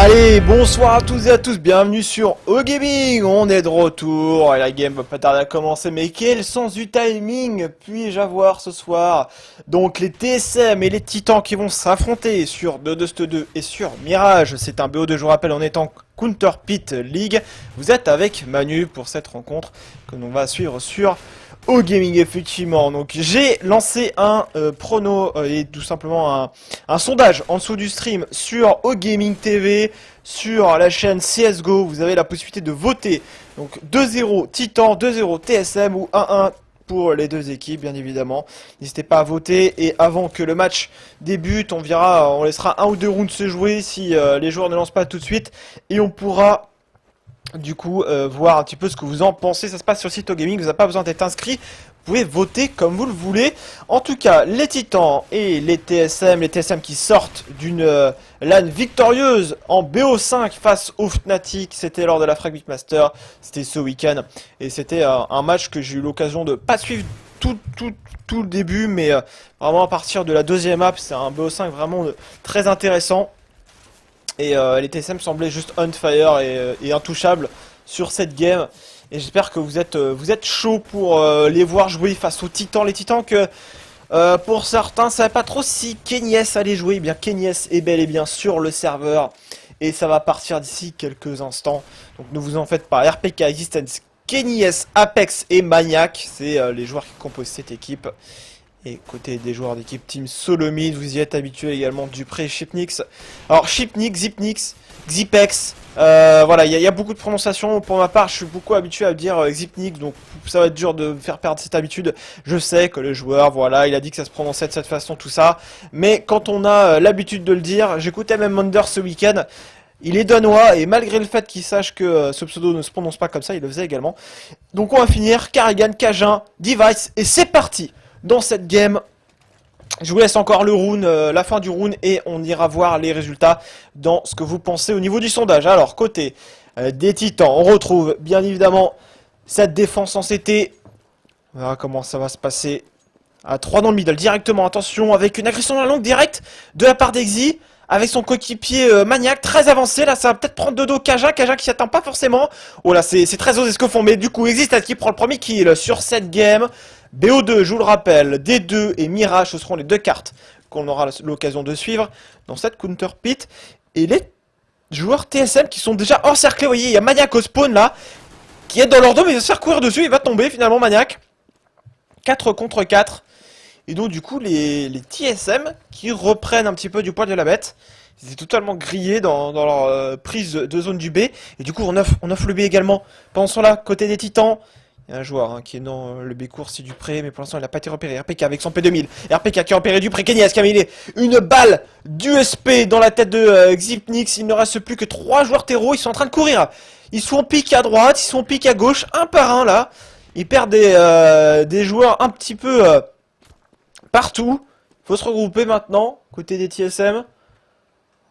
Allez, bonsoir à tous et à tous, bienvenue sur OGaming, on est de retour et la game va pas tarder à commencer, mais quel sens du timing puis-je avoir ce soir? Donc les TSM et les Titans qui vont s'affronter sur Dust 2 et sur Mirage, c'est un BO2, je vous rappelle, en étant Counter Pit League. Vous êtes avec Manu pour cette rencontre que l'on va suivre sur OGaming, effectivement. Donc j'ai lancé un prono et tout simplement un sondage en dessous du stream sur OGaming TV, sur la chaîne CSGO. Vous avez la possibilité de voter. Donc 2-0 Titan, 2-0 TSM ou 1-1 pour les deux équipes, bien évidemment. N'hésitez pas à voter et avant que le match débute, on laissera un ou deux rounds se jouer si les joueurs ne lancent pas tout de suite et on pourra du coup voir un petit peu ce que vous en pensez. Ça se passe sur le site OGaming, vous n'avez pas besoin d'être inscrit, vous pouvez voter comme vous le voulez. En tout cas, les Titans et les TSM qui sortent d'une LAN victorieuse en BO5 face aux Fnatic, c'était lors de la Frag Master, c'était ce week-end, et c'était un match que j'ai eu l'occasion de pas suivre tout le début, mais vraiment à partir de la deuxième map, c'est un BO5 vraiment très intéressant. Et les TSM semblaient juste on fire et intouchables sur cette game. Et j'espère que vous êtes chaud pour les voir jouer face aux Titans. Les Titans que pour certains ne savaient pas trop si Kenyes allait jouer. Eh bien Kenyes est bel et bien sur le serveur. Et ça va partir d'ici quelques instants. Donc ne vous en faites pas. RPK, Existence, Kenyes, Apex et Maniac. C'est les joueurs qui composent cette équipe. Et côté des joueurs d'équipe Team Solomid, vous y êtes habitué également, Dupré, Shipnix. Alors Shipnix, Zipnix, Xipex, voilà, il y a beaucoup de prononciations. Pour ma part, je suis beaucoup habitué à dire Xipnix, donc ça va être dur de faire perdre cette habitude. Je sais que le joueur, voilà, il a dit que ça se prononçait de cette façon, tout ça. Mais quand on a l'habitude de le dire, j'écoutais même Monder ce week-end. Il est danois et malgré le fait qu'il sache que ce pseudo ne se prononce pas comme ça, il le faisait également. Donc on va finir, Karrigan, Cajun, Device, et c'est parti dans cette game. Je vous laisse encore le round, la fin du round, et on ira voir les résultats dans ce que vous pensez au niveau du sondage. Alors, côté des Titans, on retrouve bien évidemment cette défense en CT. On verra comment ça va se passer. À 3 dans le middle, directement, attention, avec une agression dans la longue directe de la part d'Exy, avec son coéquipier Maniac, très avancé. Là, ça va peut-être prendre de dos Cajun qui s'y attend pas forcément. Oh là, c'est très osé ce que font, mais du coup, Exy qui prend le premier kill sur cette game. BO2, je vous le rappelle, D2 et Mirage, ce seront les deux cartes qu'on aura l'occasion de suivre dans cette Counter Pit. Et les joueurs TSM qui sont déjà encerclés, vous voyez, il y a Maniac au spawn là, qui est dans leur dos, mais il va se faire courir dessus, il va tomber finalement Maniac. 4 contre 4. Et donc du coup, les TSM qui reprennent un petit peu du poil de la bête. Ils étaient totalement grillés dans leur prise de zone du B. Et du coup, on offre le B également. Pendant ce temps-là, côté des Titans, il y a un joueur qui est dans le B court, c'est Dupré, mais pour l'instant il n'a pas été repéré. RPK avec son P2000. RPK qui a repéré Dupré. Kenyes qui a mis une balle d'USP dans la tête de Xipnix. Il ne reste plus que 3 joueurs terreau. Ils sont en train de courir. Ils sont en pique à droite, ils sont en pique à gauche, un par un là. Ils perdent des joueurs un petit peu partout. Faut se regrouper maintenant, côté des TSM.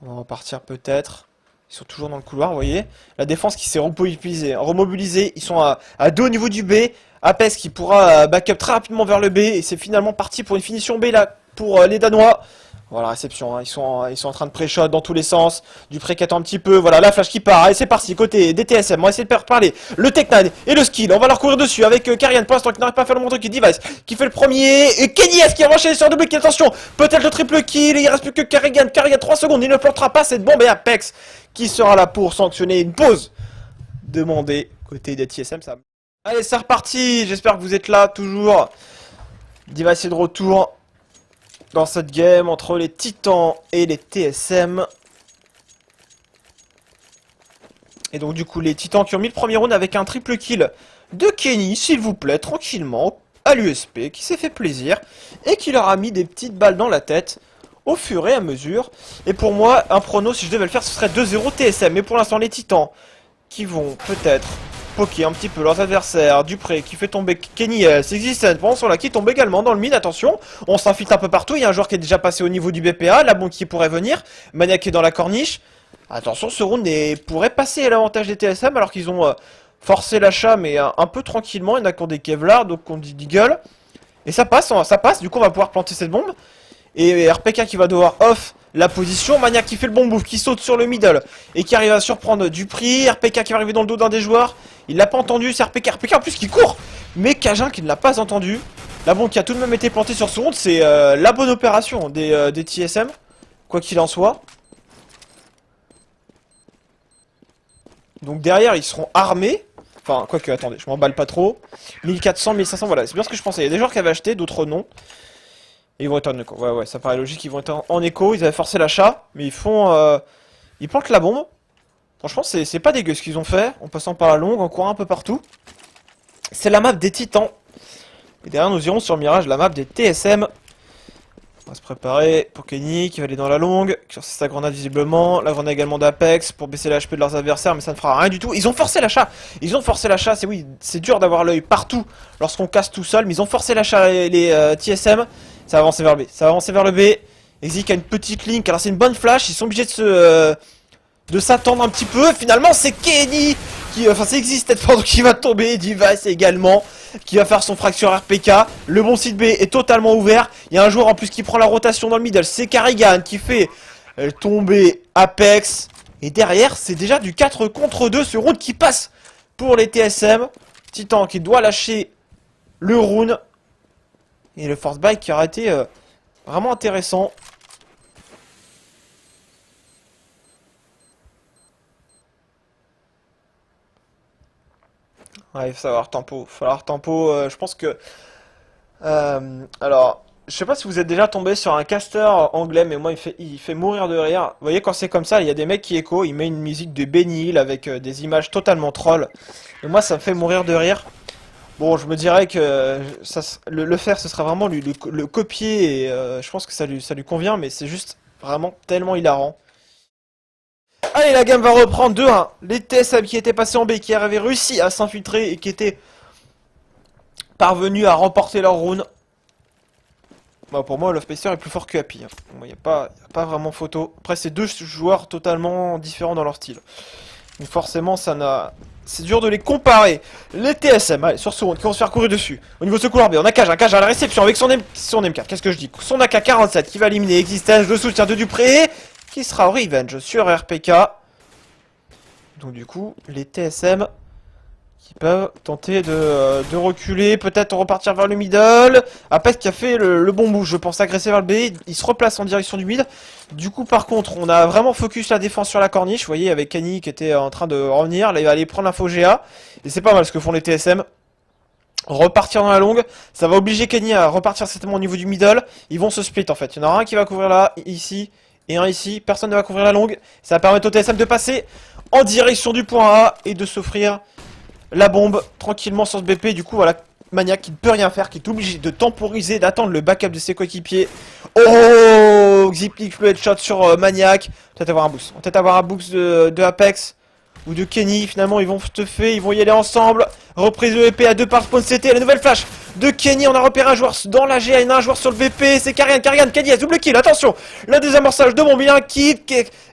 On va repartir peut-être. Ils sont toujours dans le couloir, vous voyez. La défense qui s'est remobilisée. Ils sont à 2 au niveau du B. Apex qui pourra backup très rapidement vers le B. Et c'est finalement parti pour une finition B là pour les Danois. Voilà, réception, hein. Ils sont en train de pré-shot dans tous les sens. Dupré qui attend un petit peu. Voilà, la flash qui part. Allez, c'est parti. Côté des TSM, on va essayer de parler. Le Tech9 et le skill. On va leur courir dessus avec Karrigan pour l'instant qui n'arrive pas à faire le montre qui Device qui fait le premier. Et Kenyes qui a enchaîné sur double kill. Attention, peut-être le triple kill. Il reste plus que Karrigan. Karrigan 3 secondes. Il ne plantera pas cette bombe. Et Apex qui sera là pour sanctionner une pause demandée côté des TSM. Ça. Allez, c'est reparti. J'espère que vous êtes là toujours. Device est de retour dans cette game entre les Titans et les TSM. Et donc du coup les Titans qui ont mis le premier round avec un triple kill de Kenny, s'il vous plaît, tranquillement, à l'USP, qui s'est fait plaisir, et qui leur a mis des petites balles dans la tête au fur et à mesure. Et pour moi, un prono, si je devais le faire, ce serait 2-0 TSM. Mais pour l'instant, les Titans qui vont peut-être poker un petit peu leurs adversaires. Dupré qui fait tomber Kenyes, Existence, pendant ce là qui tombe également dans le mid. Attention, on s'infiltre un peu partout. Il y a un joueur qui est déjà passé au niveau du BPA, la bombe qui pourrait venir. Maniac est dans la corniche. Attention, ce round pourrait passer à l'avantage des TSM alors qu'ils ont forcé l'achat, mais un peu tranquillement. Il y en a qui ont des Kevlar, donc on dit Deagle. Et ça passe, du coup on va pouvoir planter cette bombe. Et RPK qui va devoir off la position. Maniac qui fait le bon move, qui saute sur le middle et qui arrive à surprendre Dupri. RPK qui va arriver dans le dos d'un des joueurs. Il l'a pas entendu, c'est RPK. RPK en plus qui court, mais Cajun qui ne l'a pas entendu. La bombe qui a tout de même été plantée sur son round, c'est la bonne opération des TSM, quoi qu'il en soit. Donc derrière, ils seront armés. Enfin, quoique, attendez, je m'emballe pas trop. 1400, 1500, voilà, c'est bien ce que je pensais. Il y a des joueurs qui avaient acheté, d'autres non. Et ils vont être en écho. Ouais, ça paraît logique, ils vont être en écho. Ils avaient forcé l'achat, mais ils font... ils plantent la bombe. Franchement, c'est pas dégueu ce qu'ils ont fait, en passant par la longue, en courant un peu partout. C'est la map des Titans. Et derrière, nous irons sur Mirage, la map des TSM. On va se préparer pour Kenny qui va aller dans la longue, qui cherche sa grenade visiblement, la grenade également d'Apex pour baisser l'HP de leurs adversaires, mais ça ne fera rien du tout. Ils ont forcé l'achat, c'est oui, c'est dur d'avoir l'œil partout lorsqu'on casse tout seul, mais ils ont forcé l'achat les TSM. Ça va avancer vers le B, ça va avancer vers le B. Exik a une petite link, alors c'est une bonne flash, ils sont obligés de s'attendre un petit peu. Finalement c'est Kenny qui, enfin c'est Exist qui va tomber, Device également qui va faire son fracture RPK. Le bon site B est totalement ouvert. Il y a un joueur en plus qui prend la rotation dans le middle. C'est Carrigan qui fait tomber Apex. Et derrière, c'est déjà du 4 contre 2. Ce round qui passe pour les TSM. Titan qui doit lâcher le round. Et le force bike qui aurait été vraiment intéressant. Ouais, il faut savoir tempo. Je pense que... alors, je sais pas si vous êtes déjà tombé sur un caster anglais, mais moi il fait mourir de rire. Vous voyez, quand c'est comme ça, il y a des mecs qui écho, il met une musique de Benny Hill avec des images totalement troll. Et moi ça me fait mourir de rire. Bon, je me dirais que le faire, ce sera vraiment le copier, et je pense que ça lui convient, mais c'est juste vraiment tellement hilarant. Allez, la game va reprendre 2-1. Les TSM qui étaient passés en B, qui avaient réussi à s'infiltrer et qui étaient parvenus à remporter leur round. Bah, pour moi, Love Pacer est plus fort que Happy. Il n'y a pas vraiment photo. Après, c'est deux joueurs totalement différents dans leur style. Donc forcément, c'est dur de les comparer. Les TSM, allez, sur ce round, qui vont se faire courir dessus. Au niveau de ce couloir B, on a Cajun à la réception avec son M4. Qu'est-ce que je dis? Son AK-47 qui va éliminer Existence, le soutien de Dupré, qui sera au revenge sur RPK. Donc du coup, les TSM qui peuvent tenter de reculer, peut-être repartir vers le middle. Apex qui a fait le bon move, je pense, agresser vers le B. Il se replace en direction du mid. Du coup, par contre, on a vraiment focus la défense sur la corniche. Vous voyez, avec Kenny qui était en train de revenir. Là, il va aller prendre l'info GA. Et c'est pas mal ce que font les TSM. Repartir dans la longue. Ça va obliger Kenny à repartir certainement au niveau du middle. Ils vont se split en fait. Il y en aura un qui va couvrir là, ici. Et un ici. Personne ne va couvrir la longue. Ça va permettre au TSM de passer en direction du point A et de s'offrir la bombe tranquillement sur ce BP. Du coup, voilà, Maniac qui ne peut rien faire, qui est obligé de temporiser, d'attendre le backup de ses coéquipiers. Oh, Xiplik le headshot sur Maniac. Peut-être avoir un boost. Peut-être avoir un boost de Apex ou de Kenny. Finalement, ils vont stuffer, ils vont y aller ensemble. Reprise de BP à 2 par spawn CT. La nouvelle flash de Kenny. On a repéré un joueur dans la GA, un joueur sur le BP. C'est Carrigan. Kenny a double kill. Attention, le désamorçage de bombe. Il y a un kit.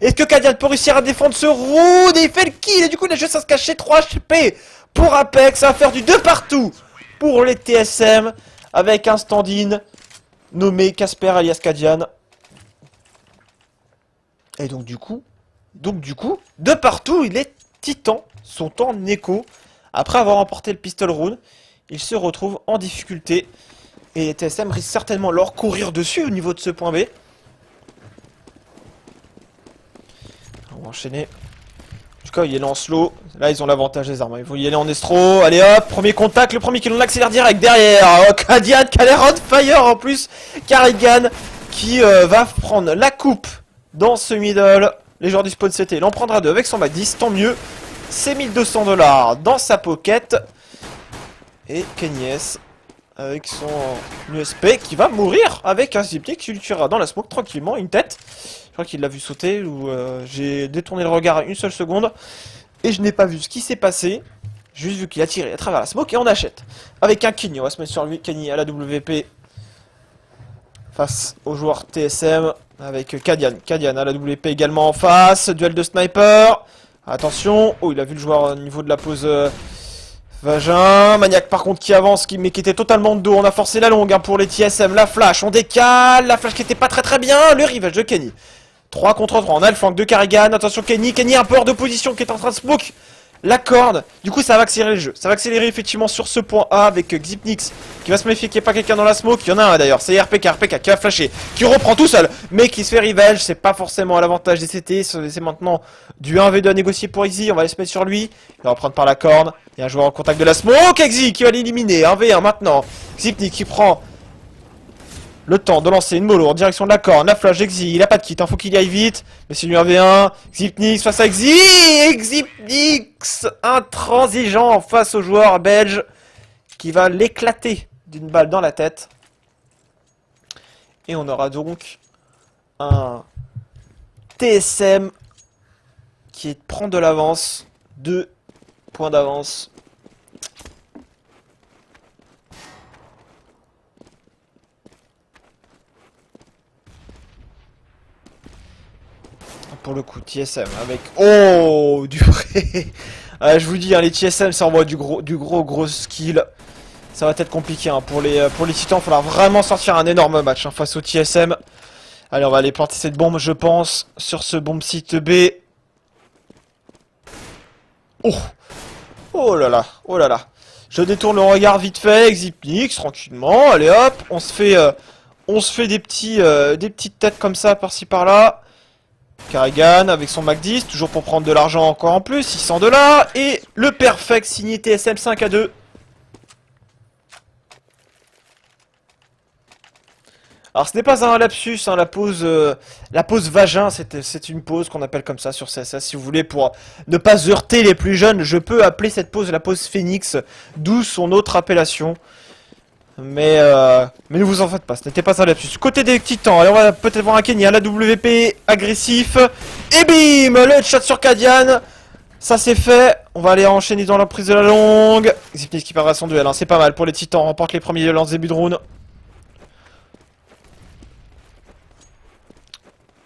Est-ce que Carrigan peut réussir à défendre ce round? Et il fait le kill. Et du coup, il a juste à se cacher. 3 HP pour Apex. Ça va faire du 2 partout pour les TSM. Avec un stand-in nommé Casper alias Kadian. Et donc du coup, de partout, les Titans sont en écho. Après avoir remporté le pistol round, ils se retrouvent en difficulté. Et les TSM risquent certainement leur courir dessus au niveau de ce point B. On va enchaîner. En tout cas, il y a en slow. Là, ils ont l'avantage des armes. Il faut y aller en estro. Allez hop, premier contact. Le premier qui l'accélère direct derrière. Oh, Kadian qui a l'air on fire en plus. Carrigan qui va prendre la coupe dans ce middle. Les joueurs du spawn CT, il en prendra 2 avec son bac 10, tant mieux. C'est 1200 $ dans sa pocket. Et Kenyes avec son USP qui va mourir avec un Zipnik qui lui tuera dans la smoke tranquillement, une tête. Je crois qu'il l'a vu sauter ou j'ai détourné le regard à une seule seconde. Et je n'ai pas vu ce qui s'est passé. Juste vu qu'il a tiré à travers la smoke et on achète. Avec un Kenny, on va se mettre sur lui, Kenny à la WP. Face aux joueurs TSM. Avec Kadian à la WP également en face. Duel de sniper. Attention. Oh, il a vu le joueur au niveau de la pause vagin. Maniac par contre qui avance, mais qui était totalement de dos. On a forcé la longue pour les TSM. La flash, on décale. La flash qui était pas très bien. Le rivage de Kenny. 3 contre 3, on a le flank de Karrigan, attention Kenny, Kenny un peu hors de position qui est en train de smoke la corde. Du coup ça va accélérer le jeu, ça va accélérer effectivement sur ce point A avec Xypnix qui va se méfier qu'il n'y ait pas quelqu'un dans la smoke. Il y en a un d'ailleurs, c'est RPK qui va flasher, qui reprend tout seul, mais qui se fait revenge. C'est pas forcément à l'avantage des CT, c'est maintenant du 1v2 à négocier pour Exy, on va aller se mettre sur lui. Il va reprendre par la corne, il y a un joueur en contact de la smoke, Exy qui va l'éliminer, 1v1 maintenant. Xypnix qui prend le temps de lancer une mollo en direction de la corne, la flash Exy, il a pas de kit, faut qu'il y aille vite, mais c'est du 1v1, Xypnix face à Exy, Xypnix intransigeant face au joueur belge qui va l'éclater d'une balle dans la tête. Et on aura donc un TSM qui prend de l'avance, 2 points d'avance. Pour le coup, TSM avec... Oh, du vrai. Je vous dis, hein, les TSM, ça envoie du gros skill. Ça va être compliqué hein, pour les titans. Il faudra vraiment sortir un énorme match hein, face au TSM. Allez, on va aller planter cette bombe, je pense, sur ce bombe site B. Oh, oh là là, oh là là. Je détourne le regard vite fait, Xypnix, tranquillement. Allez hop, on se fait des petites têtes comme ça, par-ci par-là. Karrigan avec son Mac 10, toujours pour prendre de l'argent encore en plus, 600 $. Et le perfect signé TSM 5-2. Alors ce n'est pas un lapsus, hein, la pause vagin, c'est une pause qu'on appelle comme ça sur CSS. Si vous voulez, pour ne pas heurter les plus jeunes, je peux appeler cette pause la pause Phoenix, d'où son autre appellation. Mais ne vous en faites pas, ce n'était pas un lapsus. Côté des titans, alors on va peut-être voir un Kenny à la WP, agressif. Et bim, le shot sur Kadian. Ça c'est fait, on va aller enchaîner dans la prise de la longue. Xypnix qui perdra son duel, hein. C'est pas mal pour les titans, remporte les premiers lance début de round.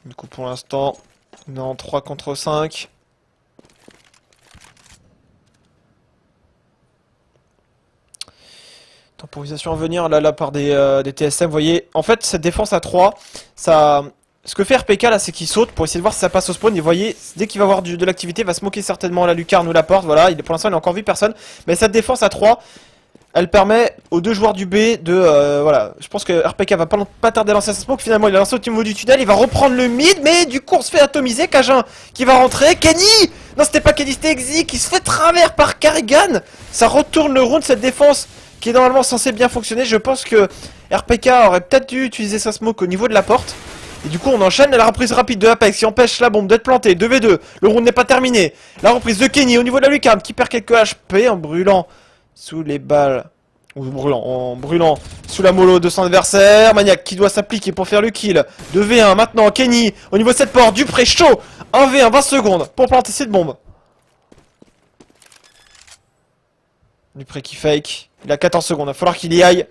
Du coup pour l'instant, on est en 3 contre 5. Temporisation à venir là, la part des TSM, vous voyez. En fait, cette défense à 3, ça... Ce que fait RPK là, c'est qu'il saute pour essayer de voir si ça passe au spawn. Et vous voyez, dès qu'il va avoir de l'activité, il va se moquer certainement la lucarne ou la porte. Voilà, pour l'instant, il n'a encore vu personne. Mais cette défense à 3, elle permet aux deux joueurs du B de... voilà, je pense que RPK va pas tarder à lancer sa smoke. Finalement, il a lancé au niveau du tunnel, il va reprendre le mid. Mais du coup, on se fait atomiser. Cajun qui va rentrer. Kenny! Non, c'était pas Kenny, c'était Exy qui se fait travers par Karrigan. Ça retourne le round, cette défense qui est normalement censé bien fonctionner. Je pense que RPK aurait peut-être dû utiliser sa smoke au niveau de la porte. Et du coup on enchaîne la reprise rapide de Apex qui empêche la bombe d'être plantée, 2v2, le round n'est pas terminé. La reprise de Kenny au niveau de la lucarne qui perd quelques HP en brûlant sous les balles. Ou en brûlant sous la mollo de son adversaire. Maniac qui doit s'appliquer pour faire le kill. 2v1 maintenant, Kenny au niveau de cette porte, Dupré chaud. 1v1, 20 secondes pour planter cette bombe. Dupré qui fake, il a 14 secondes, il va falloir qu'il y aille.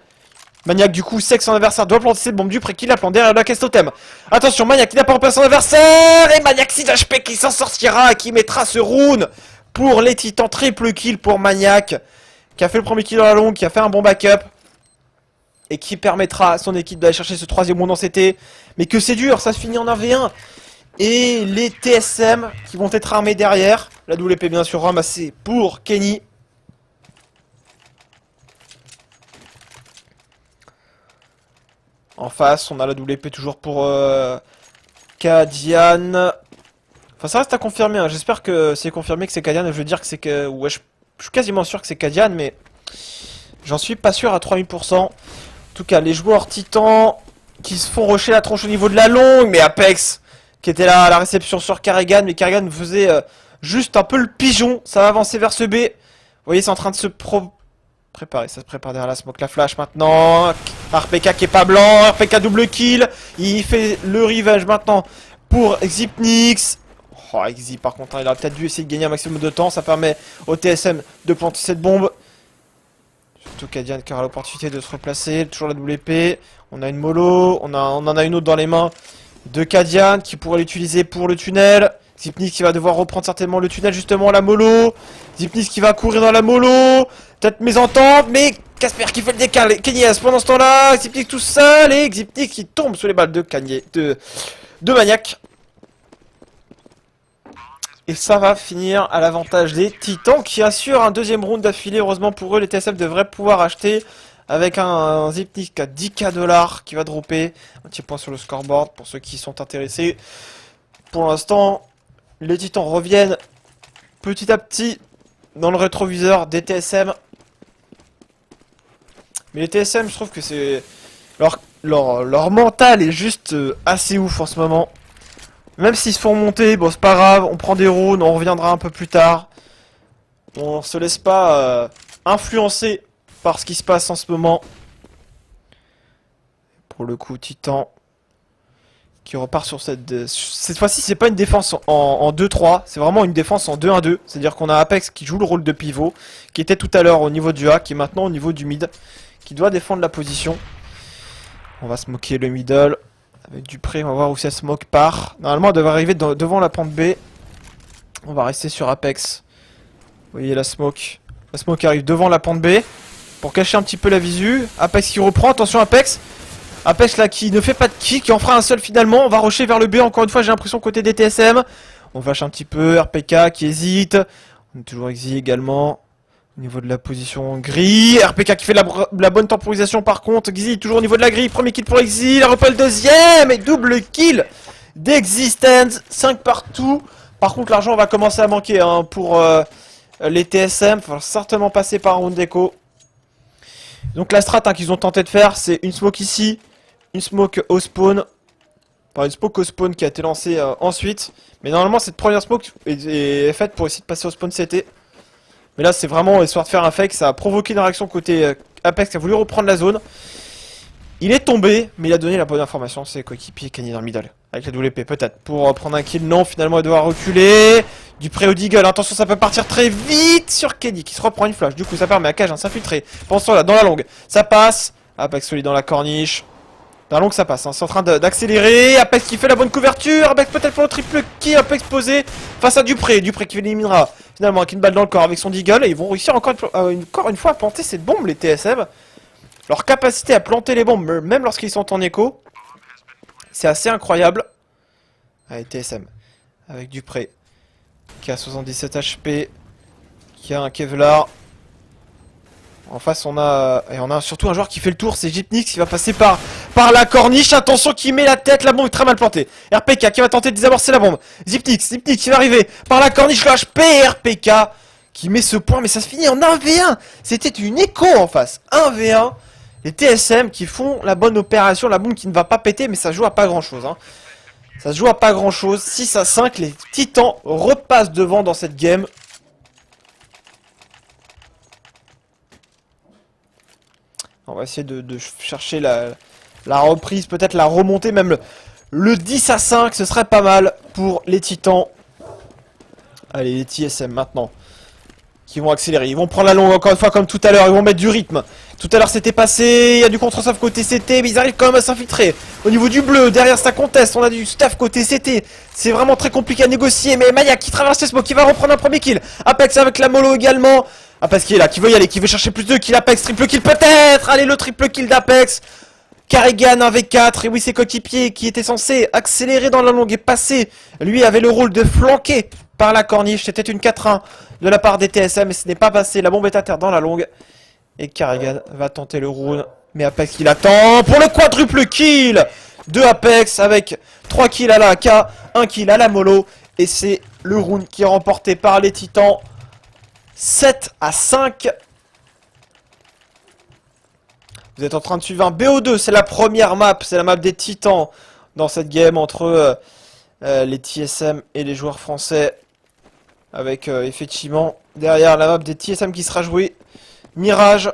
Maniac du coup sait que son adversaire doit planter cette bombe. Dupré qui la plante derrière la caisse totem. Attention, Maniac qui n'a pas repéré son adversaire. Et Maniac 6 HP qui s'en sortira, qui mettra ce round pour les titans. Triple kill pour Maniac, qui a fait le premier kill dans la longue, qui a fait un bon backup. Et qui permettra à son équipe d'aller chercher ce troisième round en CT. Mais que c'est dur, ça se finit en 1v1. Et les TSM qui vont être armés derrière. La WP bien sûr ramassée pour Kenny. En face, on a la WP toujours pour Kadian. Enfin, ça reste à confirmer, hein. J'espère que c'est confirmé que c'est Kadian. Je veux dire que c'est que... Ouais, je suis quasiment sûr que c'est Kadian, mais... J'en suis pas sûr à 3000%. En tout cas, les joueurs titans qui se font rusher la tronche au niveau de la longue. Mais Apex, qui était là à la réception sur Karrigan. Mais Karrigan faisait juste un peu le pigeon. Ça va avancer vers ce B. Vous voyez, c'est en train de se préparer, ça se prépare derrière la smoke, la flash maintenant. RPK qui est pas blanc, RPK double kill. Il fait le revenge maintenant pour Xypnix. Oh, Exy par contre, il a peut-être dû essayer de gagner un maximum de temps. Ça permet au TSM de planter cette bombe. Surtout Kadian qui aura l'opportunité de se replacer. Toujours la WP. On a une mollo, on en a une autre dans les mains de Kadian qui pourrait l'utiliser pour le tunnel. Xypnix qui va devoir reprendre certainement le tunnel justement, la mollo. Xypnix qui va courir dans la mollo. Peut-être mésentente, mais Casper qui fait le décal. Kenny pendant ce temps-là. Xypnix tout seul et Xypnix qui tombe sous les balles de Maniac. Et ça va finir à l'avantage des Titans qui assurent un deuxième round d'affilée. Heureusement pour eux, les TSM devraient pouvoir acheter avec un Zipnik à 10K dollars qui va dropper. Un petit point sur le scoreboard pour ceux qui sont intéressés. Pour l'instant, les Titans reviennent petit à petit dans le rétroviseur des TSM. Mais les TSM, je trouve que c'est... Leur mental est juste assez ouf en ce moment. Même s'ils se font monter, bon c'est pas grave, on prend des rounds, on reviendra un peu plus tard. On se laisse pas influencer par ce qui se passe en ce moment. Pour le coup, Titan qui repart sur cette fois-ci, c'est pas une défense en 2-3, c'est vraiment une défense en 2-1-2. C'est-à-dire qu'on a Apex qui joue le rôle de pivot, qui était tout à l'heure au niveau du A, qui est maintenant au niveau du mid, qui doit défendre la position. On va smoker le middle. Avec Dupré, on va voir où ça smoke part. Normalement, elle devrait arriver devant la pente B. On va rester sur Apex. Vous voyez la smoke. La smoke arrive devant la pente B. Pour cacher un petit peu la visu. Apex qui reprend. Attention Apex. Apex là qui ne fait pas de kill. Qui en fera un seul finalement. On va rusher vers le B. Encore une fois, j'ai l'impression côté des TSM. On vache un petit peu. RPK qui hésite. On est toujours exilé également. Au niveau de la position gris, RPK qui fait la bonne temporisation par contre, Gizzy toujours au niveau de la grille, premier kill pour Exil, repel deuxième et double kill d'Existence, 5 partout. Par contre l'argent va commencer à manquer hein, pour les TSM, il va certainement passer par un round d'écho. Donc la strat hein, qu'ils ont tenté de faire c'est une smoke ici, une smoke au spawn, enfin une smoke au spawn qui a été lancée ensuite. Mais normalement cette première smoke est faite pour essayer de passer au spawn CT. Mais là c'est vraiment histoire de faire un fake, ça a provoqué une réaction côté Apex qui a voulu reprendre la zone. Il est tombé, mais il a donné la bonne information, c'est coéquipier Kenny dans le middle. Avec la WP peut-être, pour prendre un kill, non finalement il doit reculer. Dupré au Deagle, attention ça peut partir très vite sur Kenny qui se reprend une flash. Du coup ça permet à Cage de s'infiltrer. Pensons là, dans la longue, ça passe. Apex solide dans la corniche. Dans la longue ça passe, hein. C'est en train d'accélérer. Apex qui fait la bonne couverture. Apex peut-être pour le triple kill. Apex posé face à Dupré. Dupré qui éliminera finalement avec une balle dans le corps avec son Deagle. Et ils vont réussir encore une fois à planter cette bombe les TSM. Leur capacité à planter les bombes, même lorsqu'ils sont en écho, c'est assez incroyable. Allez TSM avec Dupré qui a 77 HP, qui a un Kevlar. En face on a surtout un joueur qui fait le tour, c'est Jipnix qui va passer par la corniche, attention qui met la tête, la bombe est très mal plantée. RPK qui va tenter de désamorcer la bombe. Zipnix qui va arriver par la corniche, le HP, RPK qui met ce point, mais ça se finit en 1v1. C'était une écho en face, 1v1. Les TSM qui font la bonne opération, la bombe qui ne va pas péter, mais ça joue à pas grand chose. Hein. Ça se joue à pas grand chose, 6-5, les Titans repassent devant dans cette game. On va essayer de chercher la reprise, peut-être la remontée, même le 10-5, ce serait pas mal pour les Titans. Allez, les TSM maintenant, qui vont accélérer, ils vont prendre la longue encore une fois comme tout à l'heure, ils vont mettre du rythme. Tout à l'heure c'était passé, il y a du contre-staff côté CT, mais ils arrivent quand même à s'infiltrer. Au niveau du bleu, derrière ça conteste, on a du staff côté CT. C'est vraiment très compliqué à négocier, mais Maya qui traverse les smokes, qui va reprendre un premier kill. Apex avec la mollo également. Apex qui est là, qui veut y aller, qui veut chercher plus de kills. Apex, triple kill peut-être. Allez, le triple kill d'Apex. Carrigan 1v4, et oui c'est coéquipier qui était censé accélérer dans la longue et passer. Lui avait le rôle de flanquer par la corniche, c'était une 4-1 de la part des TSM, mais ce n'est pas passé. La bombe est à terre dans la longue. Et Carrigan va tenter le round. Mais Apex qui l'attend pour le quadruple kill de Apex avec 3 kills à la AK, 1 kill à la mollo. Et c'est le round qui est remporté par les Titans. 7-5. Vous êtes en train de suivre un BO2, c'est la première map, c'est la map des Titans dans cette game entre les TSM et les joueurs français. Avec effectivement derrière la map des TSM qui sera jouée. Mirage.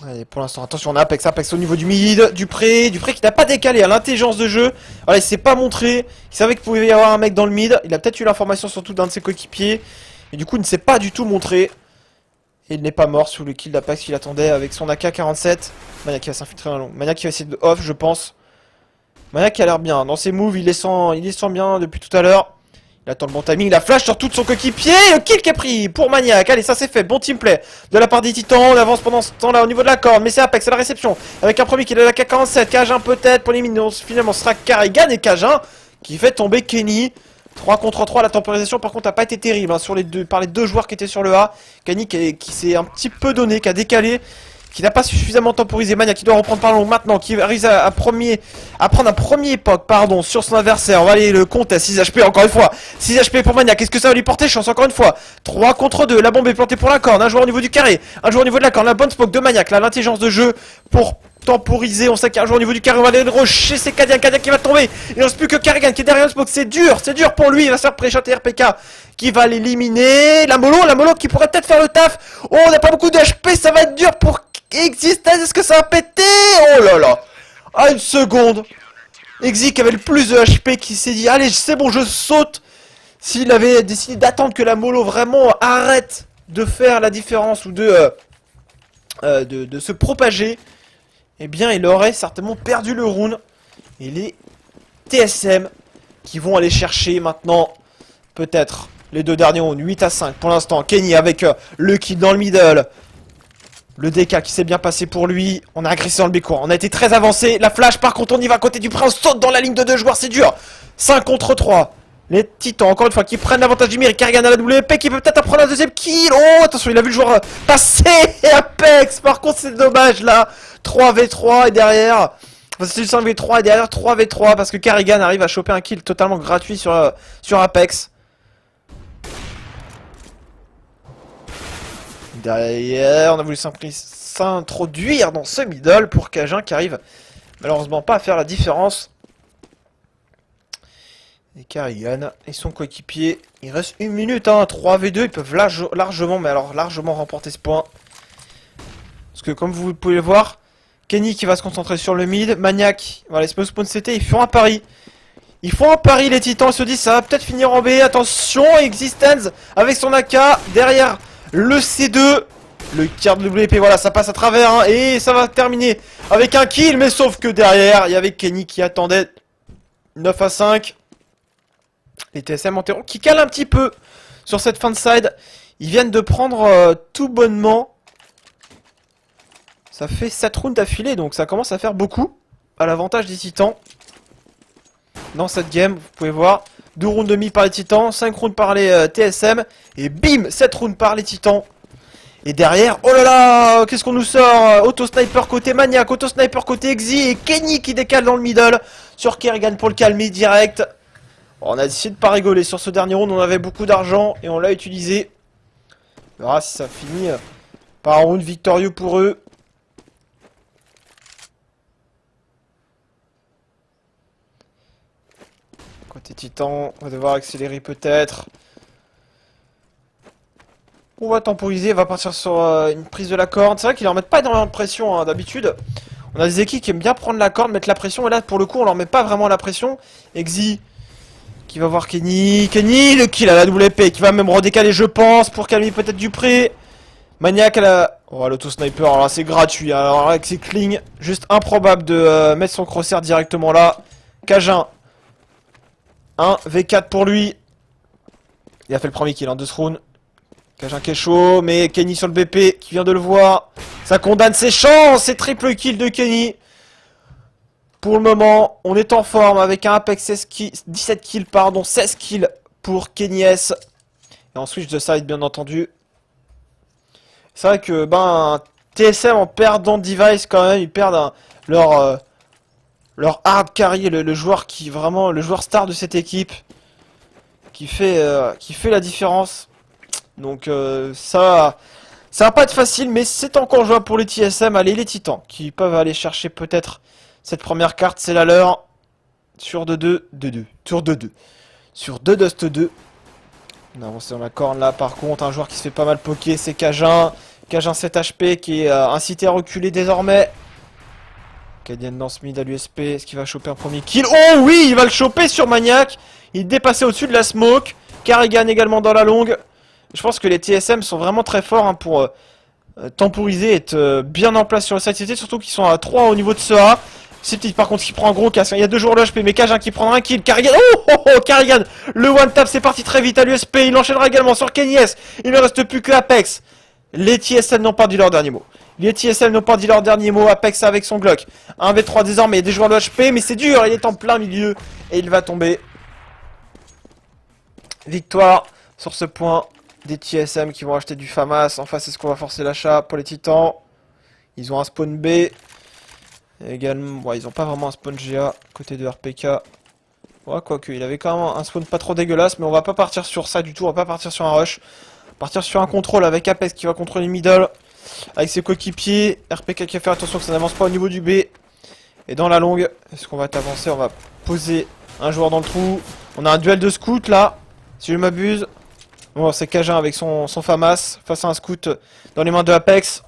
Allez, pour l'instant, attention, on a Apex au niveau du mid, Dupré qui n'a pas décalé à l'intelligence de jeu. Voilà, il s'est pas montré, il savait qu'il pouvait y avoir un mec dans le mid, il a peut-être eu l'information surtout d'un de ses coéquipiers, et du coup il ne s'est pas du tout montré. Et il n'est pas mort sous le kill d'Apex qu'il attendait avec son AK-47. Mania qui va s'infiltrer dans la longue, Mania qui va essayer de off je pense. Mania qui a l'air bien, dans ses moves il les sent bien depuis tout à l'heure. Il attend le bon timing, la flash sur tout son coéquipier, le kill qui est pris pour Maniac. Allez, ça c'est fait, bon teamplay de la part des Titans. On avance pendant ce temps là au niveau de la corde, mais c'est Apex à la réception avec un premier kill de la K47, Cajun peut-être pour les minions. Finalement ce sera Carrigan et Cajun qui fait tomber Kenny. 3 contre 3, la temporisation par contre n'a pas été terrible hein, par les deux joueurs qui étaient sur le A. Kenny qui s'est un petit peu donné, qui a décalé, qui n'a pas suffisamment temporisé. Mania qui doit reprendre par long maintenant, qui arrive à prendre un premier époque sur son adversaire. On va aller le compte à 6 HP encore une fois. 6 HP pour Mania, qu'est-ce que ça va lui porter chance encore une fois. 3 contre 2, la bombe est plantée pour la corne, un joueur au niveau du carré, un joueur au niveau de la corne, la bonne smoke de Maniac, là l'intelligence de jeu pour temporiser, on sait qu'il y a un joueur au niveau du carré, on va aller le rusher, c'est Kadian qui va tomber, il ne reste plus que Karrigan qui est derrière le smoke, c'est dur pour lui, il va se faire pré-shotter RPK qui va l'éliminer, la molo qui pourrait peut-être faire le taf, oh on n'a pas beaucoup de HP, ça va être dur pour Existence, est-ce que ça va péter? Oh là là, ah une seconde, Exi qui avait le plus de HP qui s'est dit, allez c'est bon je saute, s'il avait décidé d'attendre que la molo vraiment arrête de faire la différence ou de se propager, eh bien il aurait certainement perdu le round. Et les TSM qui vont aller chercher maintenant peut-être les deux derniers rounds, 8 à 5 pour l'instant. Kenny avec le kill dans le middle. Le DK qui s'est bien passé pour lui. On a agressé dans le bécourt, on a été très avancé. La flash par contre on y va à côté du prince, saute dans la ligne de deux joueurs, c'est dur. 5 contre 3. Les titans, encore une fois, qui prennent l'avantage numérique. Karrigan à la WP, qui peut peut-être prendre un deuxième kill. Oh, attention, il a vu le joueur passer. Apex, par contre, c'est dommage, là. 3v3 et derrière... Enfin, c'est 5v3 et derrière 3v3, parce que Karrigan arrive à choper un kill totalement gratuit sur Apex. Derrière, on a voulu s'introduire dans ce middle pour Cajun qui arrive malheureusement pas à faire la différence. Et Karrigan et son coéquipier, il reste 1 minute, hein, 3v2, ils peuvent largement, mais alors largement remporter ce point. Parce que comme vous pouvez le voir, Kenny qui va se concentrer sur le mid, Maniac, voilà, les spawn CT, ils font un pari. Ils font un pari les titans, ils se disent ça va peut-être finir en B, attention, Existence avec son AK, derrière le C2, le tir de WP, voilà, ça passe à travers, hein, et ça va terminer avec un kill, mais sauf que derrière, il y avait Kenny qui attendait 9 à 5. Les TSM en terreau qui calent un petit peu sur cette fin de side. Ils viennent de prendre tout bonnement. Ça fait 7 rounds d'affilée, donc ça commence à faire beaucoup. À l'avantage des titans. Dans cette game, vous pouvez voir. 2 rounds demi par les titans, 5 rounds par les TSM. Et bim, 7 rounds par les titans. Et derrière, oh là là, qu'est-ce qu'on nous sort? Auto-sniper côté Maniac, auto-sniper côté Exi. Et Kenny qui décale dans le middle. Sur Karrigan pour le calmer direct. On a décidé de pas rigoler sur ce dernier round, on avait beaucoup d'argent et on l'a utilisé. On verra si ça finit par un round victorieux pour eux. Côté Titan, on va devoir accélérer peut-être. On va temporiser, on va partir sur une prise de la corde. C'est vrai qu'ils leur mettent pas énormément de pression hein, d'habitude. On a des équipes qui aiment bien prendre la corde, mettre la pression. Et là, pour le coup, on leur met pas vraiment la pression. Exi qui va voir Kenny, le kill à la WP, qui va même redécaler je pense, pour calmer peut-être Dupré. Maniac à la... Oh l'auto-sniper, alors là c'est gratuit, alors avec ses cling, juste improbable de mettre son crosshair directement là. Cajun, 1 V4 pour lui. Il a fait le premier kill en 2 rounds. Cajun qui est chaud, mais Kenny sur le BP, qui vient de le voir. Ça condamne ses chances, c'est triple kill de Kenny. Pour le moment, on est en forme avec un Apex 17 kills, pardon, 16 kills pour Kenny S. Et en switch de side, bien entendu. C'est vrai que, TSM en perdant de device, quand même, ils perdent leur hard carry, le joueur qui, vraiment, le joueur star de cette équipe, qui fait la différence. Donc, ça va pas être facile, mais c'est encore jouable pour les TSM. Allez, les titans, qui peuvent aller chercher peut-être... Cette première carte, c'est la leur. Sur 2-2. Sur 2-2. Sur 2 Dust 2. On avance dans la corne là. Par contre, un joueur qui se fait pas mal poker, c'est Cajun. Cajun 7 HP qui est incité à reculer désormais. Cadian dans ce mid à l'USP. Est-ce qu'il va choper un premier kill? Oh oui, il va le choper sur Maniac. Il est dépassé au-dessus de la smoke. Karrigan également dans la longue. Je pense que les TSM sont vraiment très forts hein, pour temporiser, être bien en place sur le site. Surtout qu'ils sont à 3 au niveau de ce A. C'est petit par contre qui prend un gros casque. Il y a 2 joueurs de HP, mais Cajun qui prendra un kill. Karrigan, oh, Karrigan, le one tap, c'est parti très vite à l'USP. Il enchaînera également sur Kenny S. Il ne reste plus que Apex. Les TSM n'ont pas dit leur dernier mot. Les TSM n'ont pas dit leur dernier mot. Apex avec son Glock. 1v3 désormais, des joueurs de HP, mais c'est dur. Il est en plein milieu et il va tomber. Victoire sur ce point des TSM qui vont acheter du FAMAS. En face, est-ce qu'on va forcer l'achat pour les titans? Ils ont un spawn B. Et également, bon, ils ont pas vraiment un spawn GA côté de RPK. Ouais, quoique, il avait quand même un spawn pas trop dégueulasse, mais on va pas partir sur ça du tout, on va pas partir sur un rush. On va partir sur un contrôle avec Apex qui va contrôler middle, avec ses coéquipiers. RPK qui va faire attention que ça n'avance pas au niveau du B. Et dans la longue, est-ce qu'on va t'avancer? On va poser un joueur dans le trou. On a un duel de scout là, si je m'abuse. Bon, c'est Cajun avec son FAMAS face à un scout dans les mains de Apex.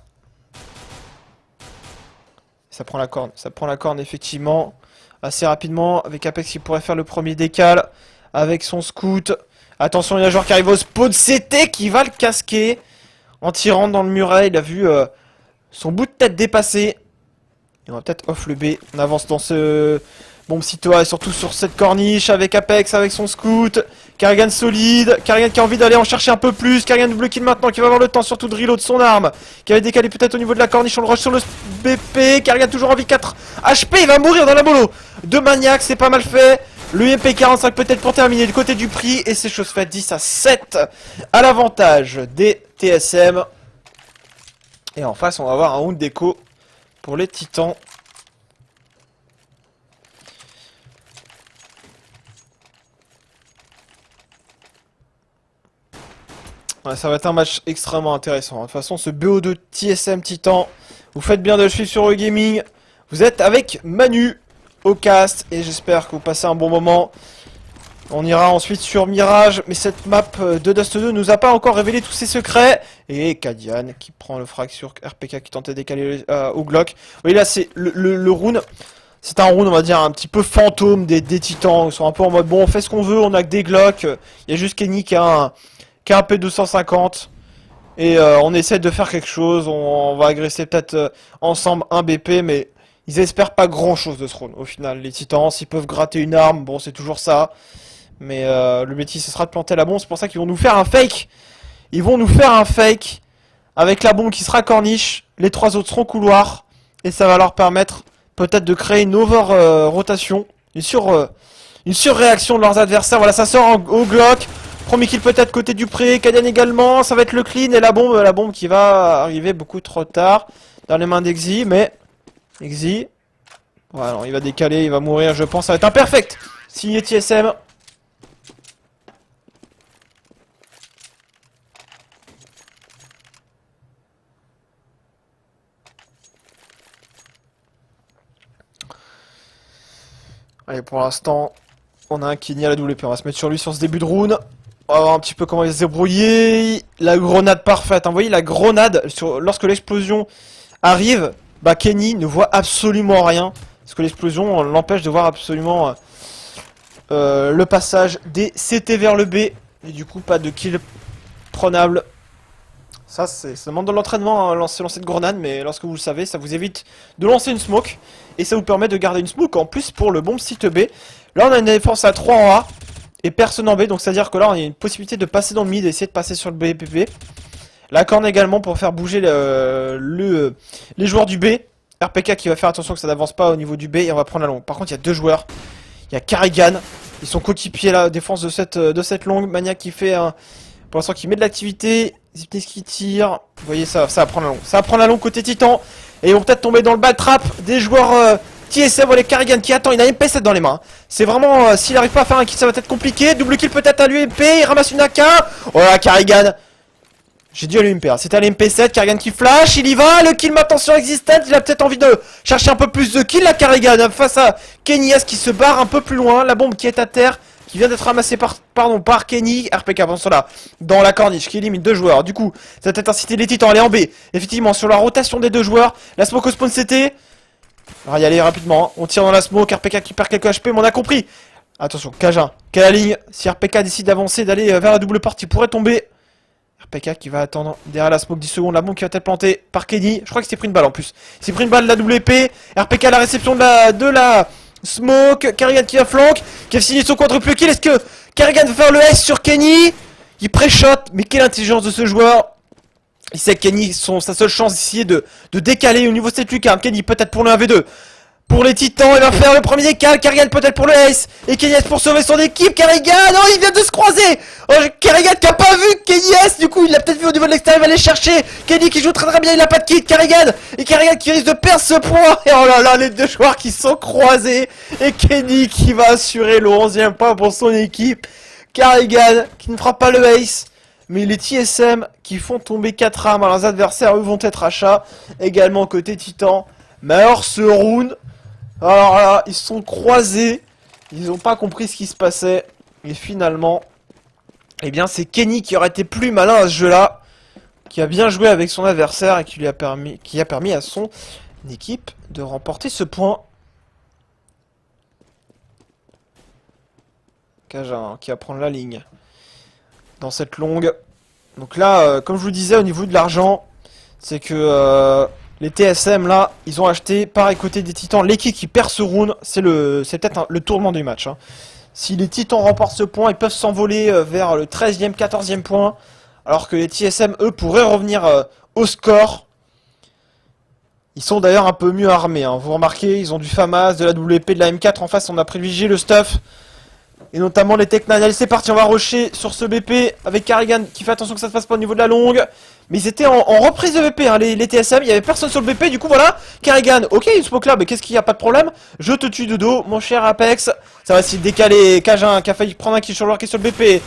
Ça prend la corne effectivement assez rapidement avec Apex qui pourrait faire le premier décal avec son scout. Attention, il y a un joueur qui arrive au spawn CT qui va le casquer en tirant dans le muret. Il a vu son bout de tête dépasser. Et on va peut-être off le B. On avance dans ce bombe citoyen et surtout sur cette corniche avec Apex, avec son scout. Karrigan solide, Karrigan qui a envie d'aller en chercher un peu plus. Karrigan double kill maintenant, qui va avoir le temps surtout de reload son arme. Qui avait décalé peut-être au niveau de la corniche, on le rush sur le BP. Karrigan toujours en vie 4 HP, il va mourir dans la bolo de Maniac, c'est pas mal fait. Le MP45 peut-être pour terminer du côté du prix. Et c'est chose faite, 10-7 à l'avantage des TSM. Et en face, on va avoir un round d'écho pour les titans. Ouais, ça va être un match extrêmement intéressant. De toute façon, ce BO2 TSM Titan, vous faites bien de le suivre sur Eurogaming. Vous êtes avec Manu au cast et j'espère que vous passez un bon moment. On ira ensuite sur Mirage, mais cette map de Dust 2 nous a pas encore révélé tous ses secrets. Et Kadian qui prend le frag sur RPK qui tentait de décaler au Glock. Vous voyez là, c'est le rune. C'est un round, on va dire, un petit peu fantôme des titans. Ils sont un peu en mode, bon, on fait ce qu'on veut, on a que des Glock. Il y a juste Kenny qui a un P250. Et on essaie de faire quelque chose. On va agresser peut-être ensemble un BP, mais ils espèrent pas grand-chose de ce round. Au final, les titans, s'ils peuvent gratter une arme, bon, c'est toujours ça. Mais le métier, ce sera de planter la bombe. C'est pour ça qu'ils vont nous faire un fake. Ils vont nous faire un fake avec la bombe qui sera corniche. Les trois autres seront couloirs. Et ça va leur permettre peut-être de créer une over-rotation. Une surréaction de leurs adversaires. Voilà, ça sort au Glock. Premier kill peut-être côté du pré. Kadian également. Ça va être le clean. Et la bombe qui va arriver beaucoup trop tard. Dans les mains d'Exy. Mais Exy. Voilà, il va décaler. Il va mourir, je pense. Ça va être un perfect. Signé TSM. Allez, pour l'instant, on a un Kenny à la WP. On va se mettre sur lui sur ce début de round. On va voir un petit peu comment il va se débrouiller. La grenade parfaite. Vous voyez, la grenade, lorsque l'explosion arrive, bah Kenny ne voit absolument rien. Parce que l'explosion l'empêche de voir absolument le passage des CT vers le B. Et du coup, pas de kill prenable. Ça demande de l'entraînement, hein, lancer de grenade, mais lorsque vous le savez, ça vous évite de lancer une smoke. Et ça vous permet de garder une smoke en plus pour le bomb site B. Là, on a une défense à 3 en A et personne en B. Donc, c'est-à-dire que là, on a une possibilité de passer dans le mid et essayer de passer sur le BPP. La corne également pour faire bouger les joueurs du B. RPK qui va faire attention que ça n'avance pas au niveau du B et on va prendre la longue. Par contre, il y a deux joueurs. Il y a Karrigan. Ils sont coéquipiers la défense de cette longue. Maniac qui fait un... Pour l'instant, qui met de l'activité. Zipnis qui tire. Vous voyez, ça va prendre la longue. Ça va prendre la longue côté Titan. Et ils vont peut-être tomber dans le bad trap des joueurs TSM. Voilà, Karrigan qui attend. Il a une MP7 dans les mains. C'est vraiment, s'il n'arrive pas à faire un kill, ça va être compliqué. Double kill peut-être à l'UMP. Il ramasse une AK. Oh là, Karrigan. J'ai dit à l'UMP. Hein. C'était à l'MP7. Karrigan qui flash. Il y va. Le kill maintenant sur Existence. Il a peut-être envie de chercher un peu plus de kills. La Karrigan face à Kenyas qui se barre un peu plus loin. La bombe qui est à terre. Qui vient d'être ramassé par Kenny. RPK pendant cela dans la corniche qui élimine deux joueurs. Du coup, ça va peut-être inciter les titans à aller en B. Effectivement, sur la rotation des deux joueurs. La smoke au spawn CT. On va y aller rapidement. Hein. On tire dans la smoke. RPK qui perd quelques HP, mais on a compris. Attention, Cajun. Quelle la ligne. Si RPK décide d'avancer, d'aller vers la double porte, il pourrait tomber. RPK qui va attendre derrière la smoke 10 secondes. La bombe qui va être plantée par Kenny. Je crois qu'il s'est pris une balle en plus. Il s'est pris une balle de la WP. RPK à la réception de la smoke. Karrigan qui va flank. Qui a signé son quadruple kill. Est-ce que Karrigan va faire le S sur Kenny? Il pré-shot. Mais quelle intelligence de ce joueur. Il sait que Kenny, sa seule chance d'essayer de décaler au niveau de cette lucarne. Kenny peut-être pour le 1v2. pour les Titans, il va faire le premier décal, Kerrigan peut-être pour le Ace, et Kenny pour sauver son équipe, Kerrigan, oh il vient de se croiser. Oh, Kerrigan qui a pas vu Kenny, du coup il l'a peut-être vu au niveau de l'extérieur, il va aller chercher, Kenny qui joue très très bien, il a pas de kit, Kerrigan, et Kerrigan qui risque de perdre ce point, et oh là là, les deux joueurs qui sont croisés, et Kenny qui va assurer le 11e point pour son équipe, Kerrigan qui ne fera pas le Ace. Mais les TSM qui font tomber 4 armes à leurs adversaires, eux vont être achats. Également côté Titan. Mais alors ce round, alors là, ils se sont croisés. Ils n'ont pas compris ce qui se passait. Et finalement, eh bien c'est Kenny qui aurait été plus malin à ce jeu-là. Qui a bien joué avec son adversaire et qui a permis à son équipe de remporter ce point. Cajun qui va prendre la ligne dans cette longue. Donc là, comme je vous disais, au niveau de l'argent, c'est que les TSM là, ils ont acheté pareil côté des Titans. L'équipe qui perd ce round, c'est peut-être le tourment du match. Hein. Si les Titans remportent ce point, ils peuvent s'envoler vers le 13e, 14e point. Alors que les TSM, eux, pourraient revenir au score. Ils sont d'ailleurs un peu mieux armés. Hein. Vous remarquez, ils ont du FAMAS, de la WP, de la M4. En face, on a privilégié le stuff. Et notamment les Tech 9. Allez, c'est parti, on va rusher sur ce BP avec Kerrigan qui fait attention que ça se passe pas au niveau de la longue. Mais ils étaient en reprise de BP, hein, les TSM, il y avait personne sur le BP, du coup voilà, Kerrigan, ok, il smoke là, mais qu'est-ce qu'il y a, pas de problème, je te tue de dos, mon cher Apex, ça va essayer de décaler Cajun qui a failli prendre un kill sur le qui est sur le BP,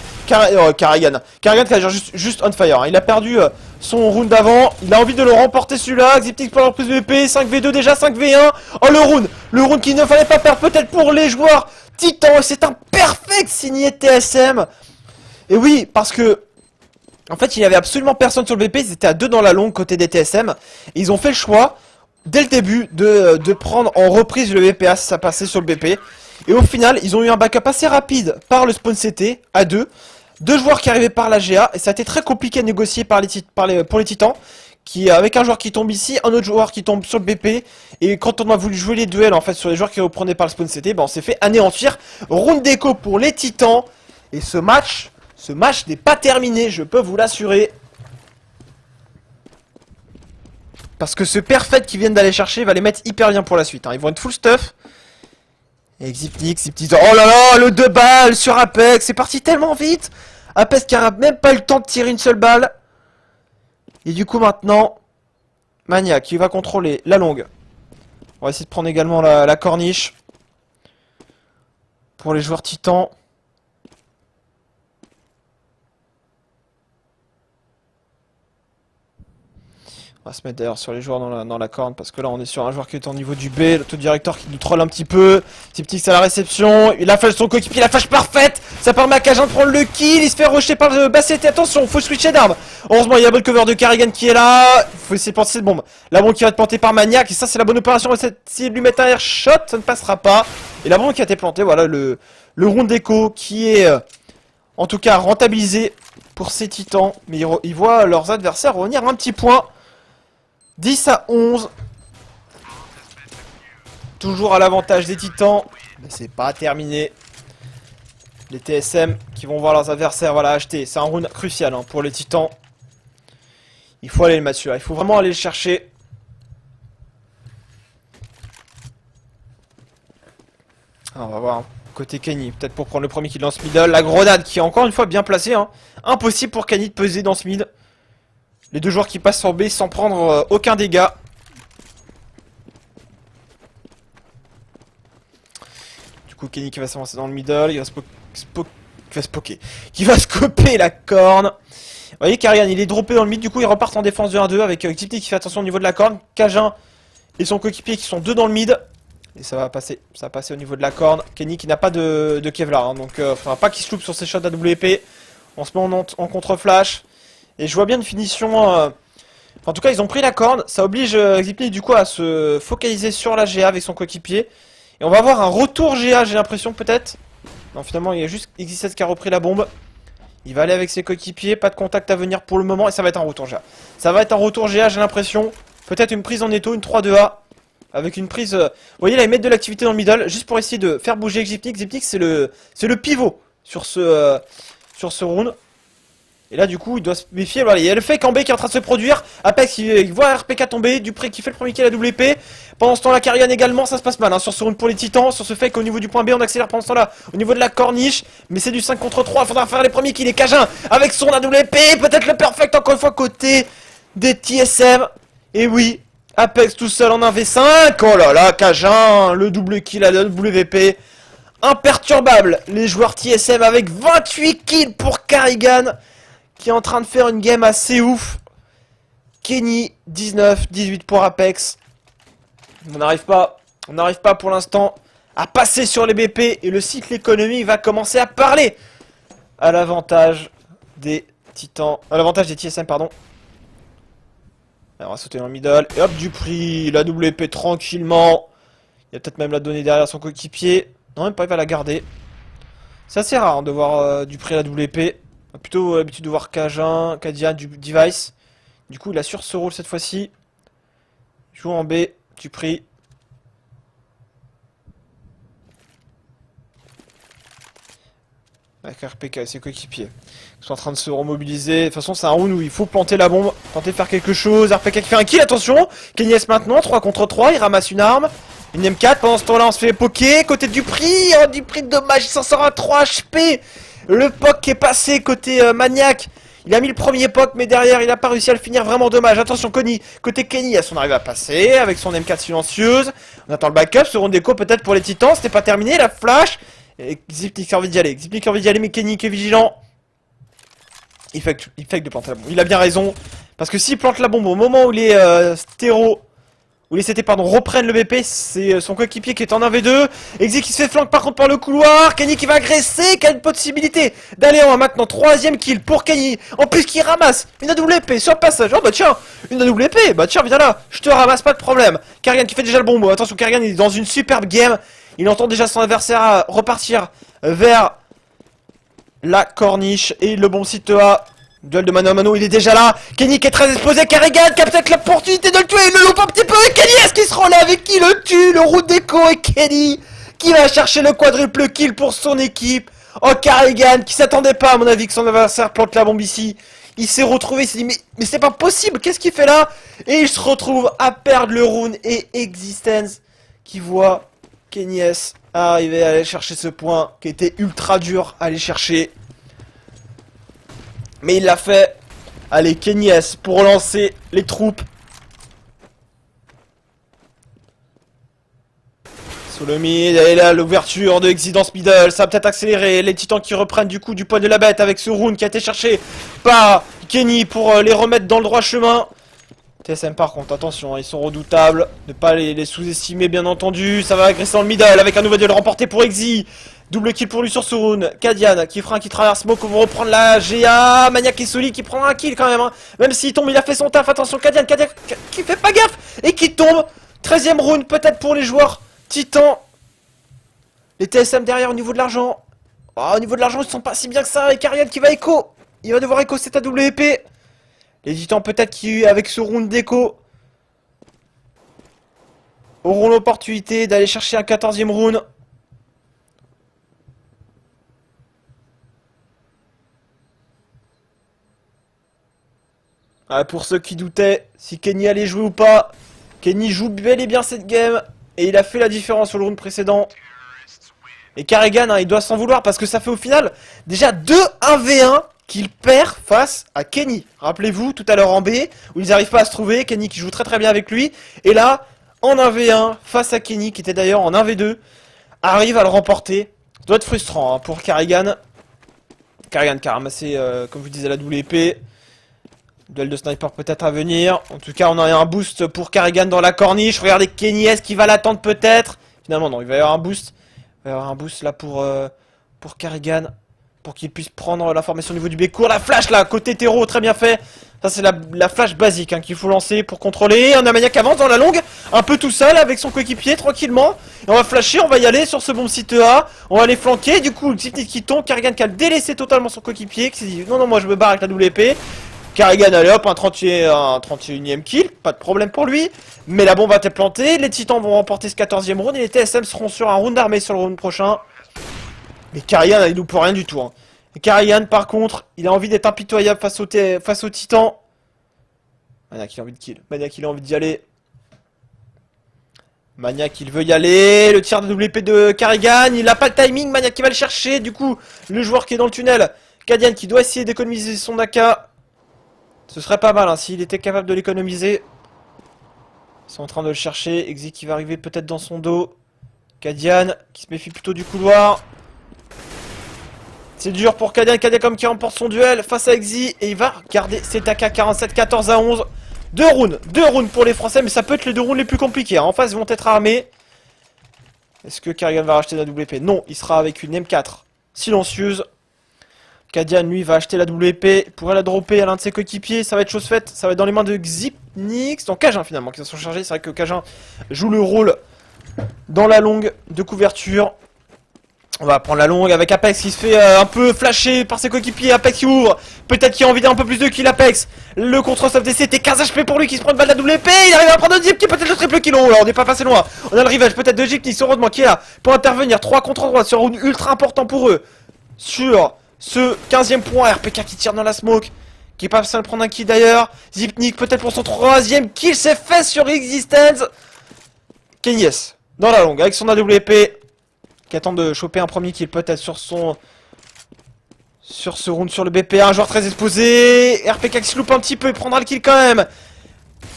Kerrigan qui a juste on fire, hein. Il a perdu son round d'avant, il a envie de le remporter celui-là, Xiptix pour la reprise de BP, 5v2 déjà, 5v1, oh le round qu'il ne fallait pas perdre peut-être pour les joueurs Titan, c'est un perfect signé TSM, et oui, parce que en fait, il n'y avait absolument personne sur le BP, ils étaient à 2 dans la longue côté des TSM. Et ils ont fait le choix, dès le début, de prendre en reprise le BPA, ça passait sur le BP. Et au final, ils ont eu un backup assez rapide par le spawn CT, à 2. Deux joueurs qui arrivaient par la GA, et ça a été très compliqué à négocier pour les Titans. Avec un joueur qui tombe ici, un autre joueur qui tombe sur le BP. Et quand on a voulu jouer les duels, en fait, sur les joueurs qui reprenaient par le spawn CT, ben, on s'est fait anéantir. Round d'écho pour les Titans. Et ce match n'est pas terminé, je peux vous l'assurer. Parce que ce perfect qu'ils viennent d'aller chercher va les mettre hyper bien pour la suite. Hein. Ils vont être full stuff. Et Xiptix, oh là là, le 2 balles sur Apex, c'est parti tellement vite. Apex qui a même pas eu le temps de tirer une seule balle. Et du coup maintenant, Mania qui va contrôler la longue. On va essayer de prendre également la corniche. Pour les joueurs titans. On va se mettre d'ailleurs sur les joueurs dans la corne parce que là on est sur un joueur qui est au niveau du B, l'autodirecteur qui nous troll un petit peu. Xiptix à la réception, il a flash son coéquipier, la flash parfaite. Ça permet à Cajun de prendre le kill, il se fait rusher par le Basset. Attention, faut switcher d'armes. Heureusement il y a le cover de Kerrigan qui est là. Il faut essayer de planter cette bombe. La bombe qui va être plantée par Maniac et ça c'est la bonne opération. On va essayer de lui mettre un air shot, ça ne passera pas. Et la bombe qui a été plantée, voilà le round d'écho qui est en tout cas rentabilisé pour ces Titans. Mais ils voient leurs adversaires revenir un petit point. 10 à 11. Toujours à l'avantage des Titans. Mais c'est pas terminé. Les TSM qui vont voir leurs adversaires voilà, acheter. C'est un round crucial hein, pour les Titans. Il faut aller le mettre celui-là. Il faut vraiment aller le chercher. Alors, on va voir. Côté Kenny. Peut-être pour prendre le premier qui lance middle. La grenade qui est encore une fois bien placée. Hein. Impossible pour Kenny de peser dans ce mid. Les deux joueurs qui passent sur B sans prendre aucun dégât. Du coup, Kenny qui va s'avancer dans le middle. Il va scoper la corne. Vous voyez, Kerrigan, il est droppé dans le mid. Du coup, ils repartent en défense de 1-2 avec Xiptix qui fait attention au niveau de la corne. Cajun et son coéquipier qui sont 2 dans le mid. Et ça va passer au niveau de la corne. Kenny qui n'a pas de Kevlar. Hein, donc, il ne faudra pas qu'il se loupe sur ses shots d'AWP. On se met en contre-flash. Et je vois bien une finition... En tout cas, ils ont pris la corne. Ça oblige Xiptix du coup à se focaliser sur la GA avec son coéquipier. Et on va avoir un retour GA, j'ai l'impression, peut-être. Non, finalement, il y a juste X17 qui a repris la bombe. Il va aller avec ses coéquipiers. Pas de contact à venir pour le moment. Et ça va être un retour GA. Ça va être un retour GA, j'ai l'impression. Peut-être une prise en étau, une 3-2A. Avec une prise... Vous voyez, là, ils mettent de l'activité dans le middle. Juste pour essayer de faire bouger Xiptix. Xiptix, c'est le pivot sur ce round. Et là du coup il doit se méfier, voilà, il y a le fake en B qui est en train de se produire. Apex il voit RPK tomber, Dupré qui fait le premier kill à WP. Pendant ce temps là Karrigan également, ça se passe mal hein, sur ce round pour les titans, sur ce fake au niveau du point B on accélère pendant ce temps là au niveau de la corniche. Mais c'est du 5 contre 3, il faudra faire les premiers kills. Et Cajun avec son AWP, peut-être le perfect encore une fois côté des TSM. Et oui, Apex tout seul en 1v5, oh là là Cajun, le double kill à la WP. Imperturbable, les joueurs TSM avec 28 kills pour Karrigan qui est en train de faire une game assez ouf. Kenny 19, 18 pour Apex. On n'arrive pas pour l'instant à passer sur les BP et le cycle économique va commencer à parler à l'avantage des titans, à l'avantage des TSM pardon. Alors, on va sauter dans le middle et hop du prix, la WP tranquillement. Il va peut-être même la donner derrière son coéquipier. Non, même pas, il va la garder. C'est assez rare hein, de voir Dupré à la WP. On a plutôt l'habitude de voir Cajun, Kadia, du Device. Du coup, il assure ce rôle cette fois-ci. Il joue en B, Dupré. Avec RPK et ses coéquipiers. Ils sont en train de se remobiliser. De toute façon, c'est un round où il faut planter la bombe, tenter de faire quelque chose. RPK qui fait un kill, attention. Kenny S maintenant, 3 contre 3, il ramasse une arme. Une M4, pendant ce temps-là, on se fait poker. Côté du prix, oh, du prix, dommage, il s'en sort à 3 HP. Le POC qui est passé côté Maniac. Il a mis le premier POC, mais derrière, il n'a pas réussi à le finir. Vraiment dommage. Attention, côté Kenny, à son arrivée à passer avec son M4 silencieuse. On attend le backup. Ce round d'écho peut-être pour les titans. C'était pas terminé. La flash. Et Xipnik a envie d'y aller. Xipnik a envie d'y aller, mais Kenny qui est vigilant. Il fake de planter la bombe. Il a bien raison. Parce que s'il plante la bombe au moment où les stéros. Où les CT reprennent le BP, c'est son coéquipier qui est en 1v2. Exi qui se fait flank par contre par le couloir. Kenny qui va agresser, qui a une possibilité d'aller en 1 maintenant. 3ème kill pour Kenny. En plus qui ramasse une AWP sur le passage. Oh bah tiens, une AWP, bah tiens viens là, je te ramasse, pas de problème. Karrigan qui fait déjà le bon mot. Attention, Karrigan il est dans une superbe game. Il entend déjà son adversaire repartir vers la corniche. Et le bon site A. Duel de mano à mano, il est déjà là. Kenny qui est très exposé, Karrigan qui a peut-être l'opportunité de le tuer, il le loupe un petit peu. Et Kenny, est-ce qu'il se relève et qui le tue? Le route d'écho et Kenny qui va chercher le quadruple kill pour son équipe. Oh, Karrigan qui s'attendait pas à mon avis que son adversaire plante la bombe ici. Il s'est retrouvé, il s'est dit mais c'est pas possible, qu'est-ce qu'il fait là? Et il se retrouve à perdre le round et Existence qui voit Kenny S arriver à aller chercher ce point qui était ultra dur à aller chercher. Mais il l'a fait. Allez, Kenny S pour relancer les troupes. Sous le mid, et là l'ouverture de Exidence Middle, ça va peut-être accélérer. Les titans qui reprennent du coup du poil de la bête avec ce round qui a été cherché par Kenny pour les remettre dans le droit chemin. TSM par contre, attention, ils sont redoutables. Ne pas les sous-estimer bien entendu. Ça va agresser dans le middle avec un nouveau duel remporté pour Exi. Double kill pour lui sur ce round. Kadian qui fera un qui traverse Smoke pour reprendre la GA. Maniac et Soli qui prend un kill quand même. Hein. Même s'il tombe, il a fait son taf. Attention, Kadian qui fait pas gaffe et qui tombe. 13ème round peut-être pour les joueurs titans. Les TSM derrière au niveau de l'argent. Oh, au niveau de l'argent, ils sont pas si bien que ça. Et Karrigan qui va écho. Il va devoir écho cette AWP. Les titans peut-être qui, avec ce round d'écho, auront l'opportunité d'aller chercher un 14ème round. Ah, pour ceux qui doutaient si Kenny allait jouer ou pas, Kenny joue bel et bien cette game. Et il a fait la différence sur le round précédent. Et Karrigan, hein, il doit s'en vouloir parce que ça fait au final déjà 2-1v1 qu'il perd face à Kenny. Rappelez-vous, tout à l'heure en B, où ils n'arrivent pas à se trouver, Kenny qui joue très très bien avec lui. Et là, en 1v1, face à Kenny, qui était d'ailleurs en 1v2, arrive à le remporter. Ça doit être frustrant hein, pour Karrigan. Karrigan qui a ramassé, comme je vous disais, la double épée. Duel de sniper peut-être à venir. En tout cas, on a un boost pour Karrigan dans la corniche. Regardez Kenny S qui va l'attendre peut-être. Finalement, non, il va y avoir un boost. Il va y avoir un boost là pour Karrigan. Pour qu'il puisse prendre la formation au niveau du B-court. La flash là, côté terreau, très bien fait. Ça c'est la flash basique hein, qu'il faut lancer pour contrôler. On a Maniac qui avance dans la longue, un peu tout seul avec son coéquipier, tranquillement. Et on va flasher, on va y aller sur ce bon site A. On va les flanquer, du coup, le Xipnik qui tombe. Karrigan qui a délaissé totalement son coéquipier, qui s'est dit non, moi je me barre avec la double épée. Karrigan, allez hop, un 31ème kill, pas de problème pour lui. Mais la bombe va être plantée, les titans vont remporter ce 14ème round et les TSM seront sur un round d'armée sur le round prochain. Mais Karrigan, il loupe rien du tout. Hein. Karrigan, par contre, il a envie d'être impitoyable face au Titan. Maniac, il a envie de kill. Maniac, il a envie d'y aller. Maniac, il veut y aller. Le tir de WP de Karrigan. Il n'a pas le timing. Maniac qui va le chercher. Du coup, le joueur qui est dans le tunnel. Kadian qui doit essayer d'économiser son AK. Ce serait pas mal hein, s'il était capable de l'économiser. Ils sont en train de le chercher. Exi qui va arriver peut-être dans son dos. Kadian qui se méfie plutôt du couloir. C'est dur pour Kadian. Kadian comme qui remporte son duel face à Exi. Et il va garder cet AK 47, 14 à 11. Deux rounds pour les Français, mais ça peut être les 2 rounds les plus compliqués. Hein. En face, ils vont être armés. Est-ce que Karrigan va racheter la WP? Non, il sera avec une M4 silencieuse. Kadian, lui, va acheter la WP. Il pourrait la dropper à l'un de ses coéquipiers. Ça va être chose faite. Ça va être dans les mains de Xipnix. Non, Cajun, finalement, qui va s'en charger. C'est vrai que Cajun joue le rôle dans la longue de couverture. On va prendre la longue avec Apex qui se fait un peu flasher par ses coéquipiers. Apex qui ouvre. Peut-être qu'il a envie d'un peu plus de kill Apex. Le contre-soft DC était 15 HP pour lui qui se prend une balle de la WP. Il arrive à prendre un Zip qui est peut-être le triple kill. Alors on n'est pas passé loin. On a le revenge peut-être de Gypnix heureusement qui est là pour intervenir. 3 contre 3 sur une ultra important pour eux. Sur ce 15e point. RPK qui tire dans la smoke. Qui est pas passé à prendre un kill d'ailleurs. Zipnik peut-être pour son 3e kill. C'est fait sur Existence. Kenyes dans la longue avec son AWP. Qui attend de choper un premier kill peut-être sur ce round sur le BP. Un joueur très exposé. RPK qui se loupe un petit peu, il prendra le kill quand même.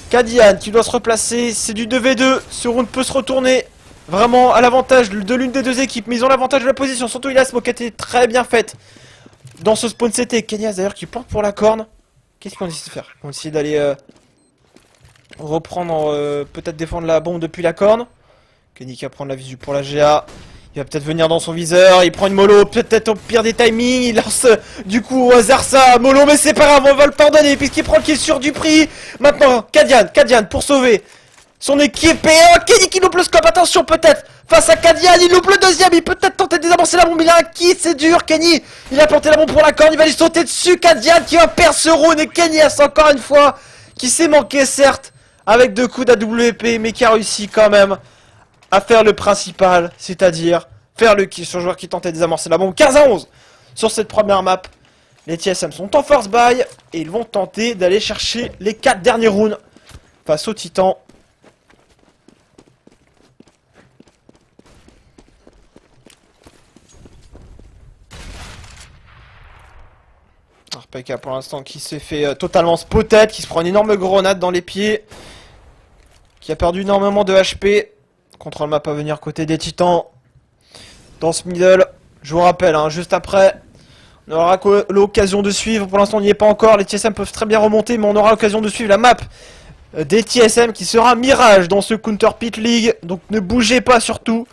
Kadian qui doit se replacer. C'est du 2v2. Ce round peut se retourner vraiment à l'avantage de l'une des deux équipes. Mais ils ont l'avantage de la position. Surtout il a smoke qui a été très bien faite dans ce spawn CT. Kenyas d'ailleurs qui plante pour la corne. Qu'est-ce qu'on décide de faire? On va essayer d'aller reprendre, peut-être défendre la bombe depuis la corne. Kenny qui va prendre la visu pour la GA. Il va peut-être venir dans son viseur, il prend une mollo, peut-être au pire des timings, il lance du coup au hasard ça, mollo, mais c'est pas grave, on va le pardonner puisqu'il prend le kill sur Dupri. Maintenant, Kadian pour sauver son équipe et Kenny qui loupe le scope, attention peut-être, face à Kadian, il loupe le deuxième, il peut peut-être tenter de désamorcer la bombe, il a un kill, c'est dur, Kenny, il a planté la bombe pour la corne, il va lui sauter dessus, Kadian qui va perdre ce round et Kenny encore une fois, qui s'est manqué certes, avec 2 coups d'AWP, mais qui a réussi quand même à faire le principal, c'est-à-dire faire le kill sur le joueur qui tentait de désamorcer la bombe. 15 à 11 sur cette première map. Les TSM sont en force buy et ils vont tenter d'aller chercher les 4 derniers rounds face au Titan. RPK pour l'instant qui s'est fait totalement spotted, qui se prend une énorme grenade dans les pieds, qui a perdu énormément de HP. Contrôle map à venir côté des Titans. Dans ce middle, je vous rappelle, hein, juste après, on aura l'occasion de suivre. Pour l'instant, on n'y est pas encore. Les TSM peuvent très bien remonter, mais on aura l'occasion de suivre la map des TSM qui sera Mirage dans ce Counter Pit League. Donc ne bougez pas surtout,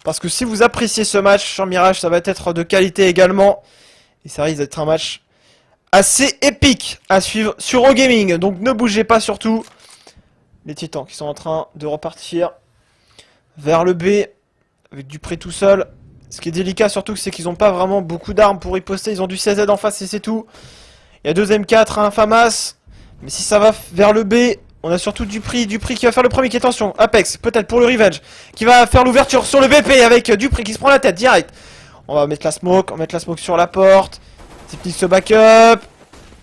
parce que si vous appréciez ce match sur Mirage, ça va être de qualité également. Et ça risque d'être un match assez épique à suivre sur Eurogaming. Donc ne bougez pas surtout. Les Titans qui sont en train de repartir vers le B, avec Dupré tout seul. Ce qui est délicat surtout, c'est qu'ils n'ont pas vraiment beaucoup d'armes pour riposter. Ils ont du CZ en face et c'est tout. Il y a 2 M4, un FAMAS. Mais si ça va vers le B, on a surtout Dupri qui va faire le premier. Qui attention, Apex, peut-être pour le revenge. Qui va faire l'ouverture sur le BP avec Dupri qui se prend la tête direct. On va mettre la smoke, sur la porte. Zipnix se backup.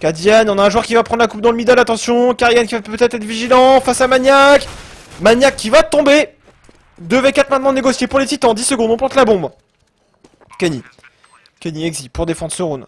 Kadian, on a un joueur qui va prendre la coupe dans le middle, attention. Karrigan qui va peut-être être vigilant face à Maniac. Maniac qui va tomber. 2v4 maintenant négocié pour les Titans, 10 secondes, on plante la bombe. Kenny Exi pour défendre ce round.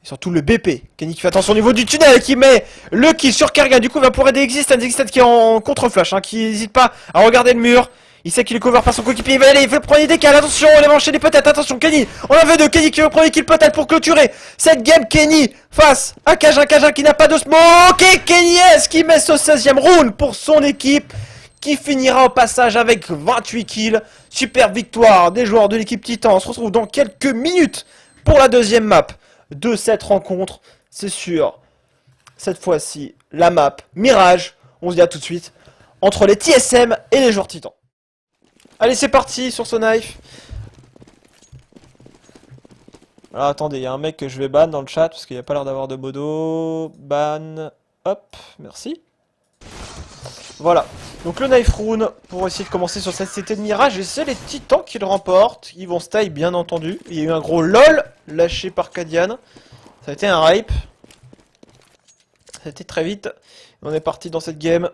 Et surtout le BP. Kenny qui fait attention au niveau du tunnel, qui met le kill sur Karrigan. Du coup, il va pouvoir aider Existence qui est en contre-flash, hein, qui n'hésite pas à regarder le mur. Il sait qu'il est cover par son coéquipier, il va aller, il fait le premier décal, attention, on va enchaîner peut-être, attention, Kenny. On avait 2, Kenny qui veut le premier kill peut-être pour clôturer cette game. Kenny face à Cajun qui n'a pas de smoke. Et Kenny qui met ce 16e round pour son équipe, qui finira au passage avec 28 kills. Super victoire des joueurs de l'équipe Titan. On se retrouve dans quelques minutes pour la deuxième map de cette rencontre. C'est sûr, cette fois-ci, la map Mirage. On se dit à tout de suite entre les TSM et les joueurs Titans. Allez, c'est parti sur ce knife. Alors attendez, il y a un mec que je vais ban dans le chat parce qu'il n'y a pas l'air d'avoir de modo. Ban. Hop, merci. Voilà, donc le knife rune pour essayer de commencer sur cette CT de Mirage, et c'est les Titans qui le remportent. Ils vont style bien entendu. Il y a eu un gros LOL lâché par Kadian. Ça a été un rape. Ça a été très vite. On est parti dans cette game.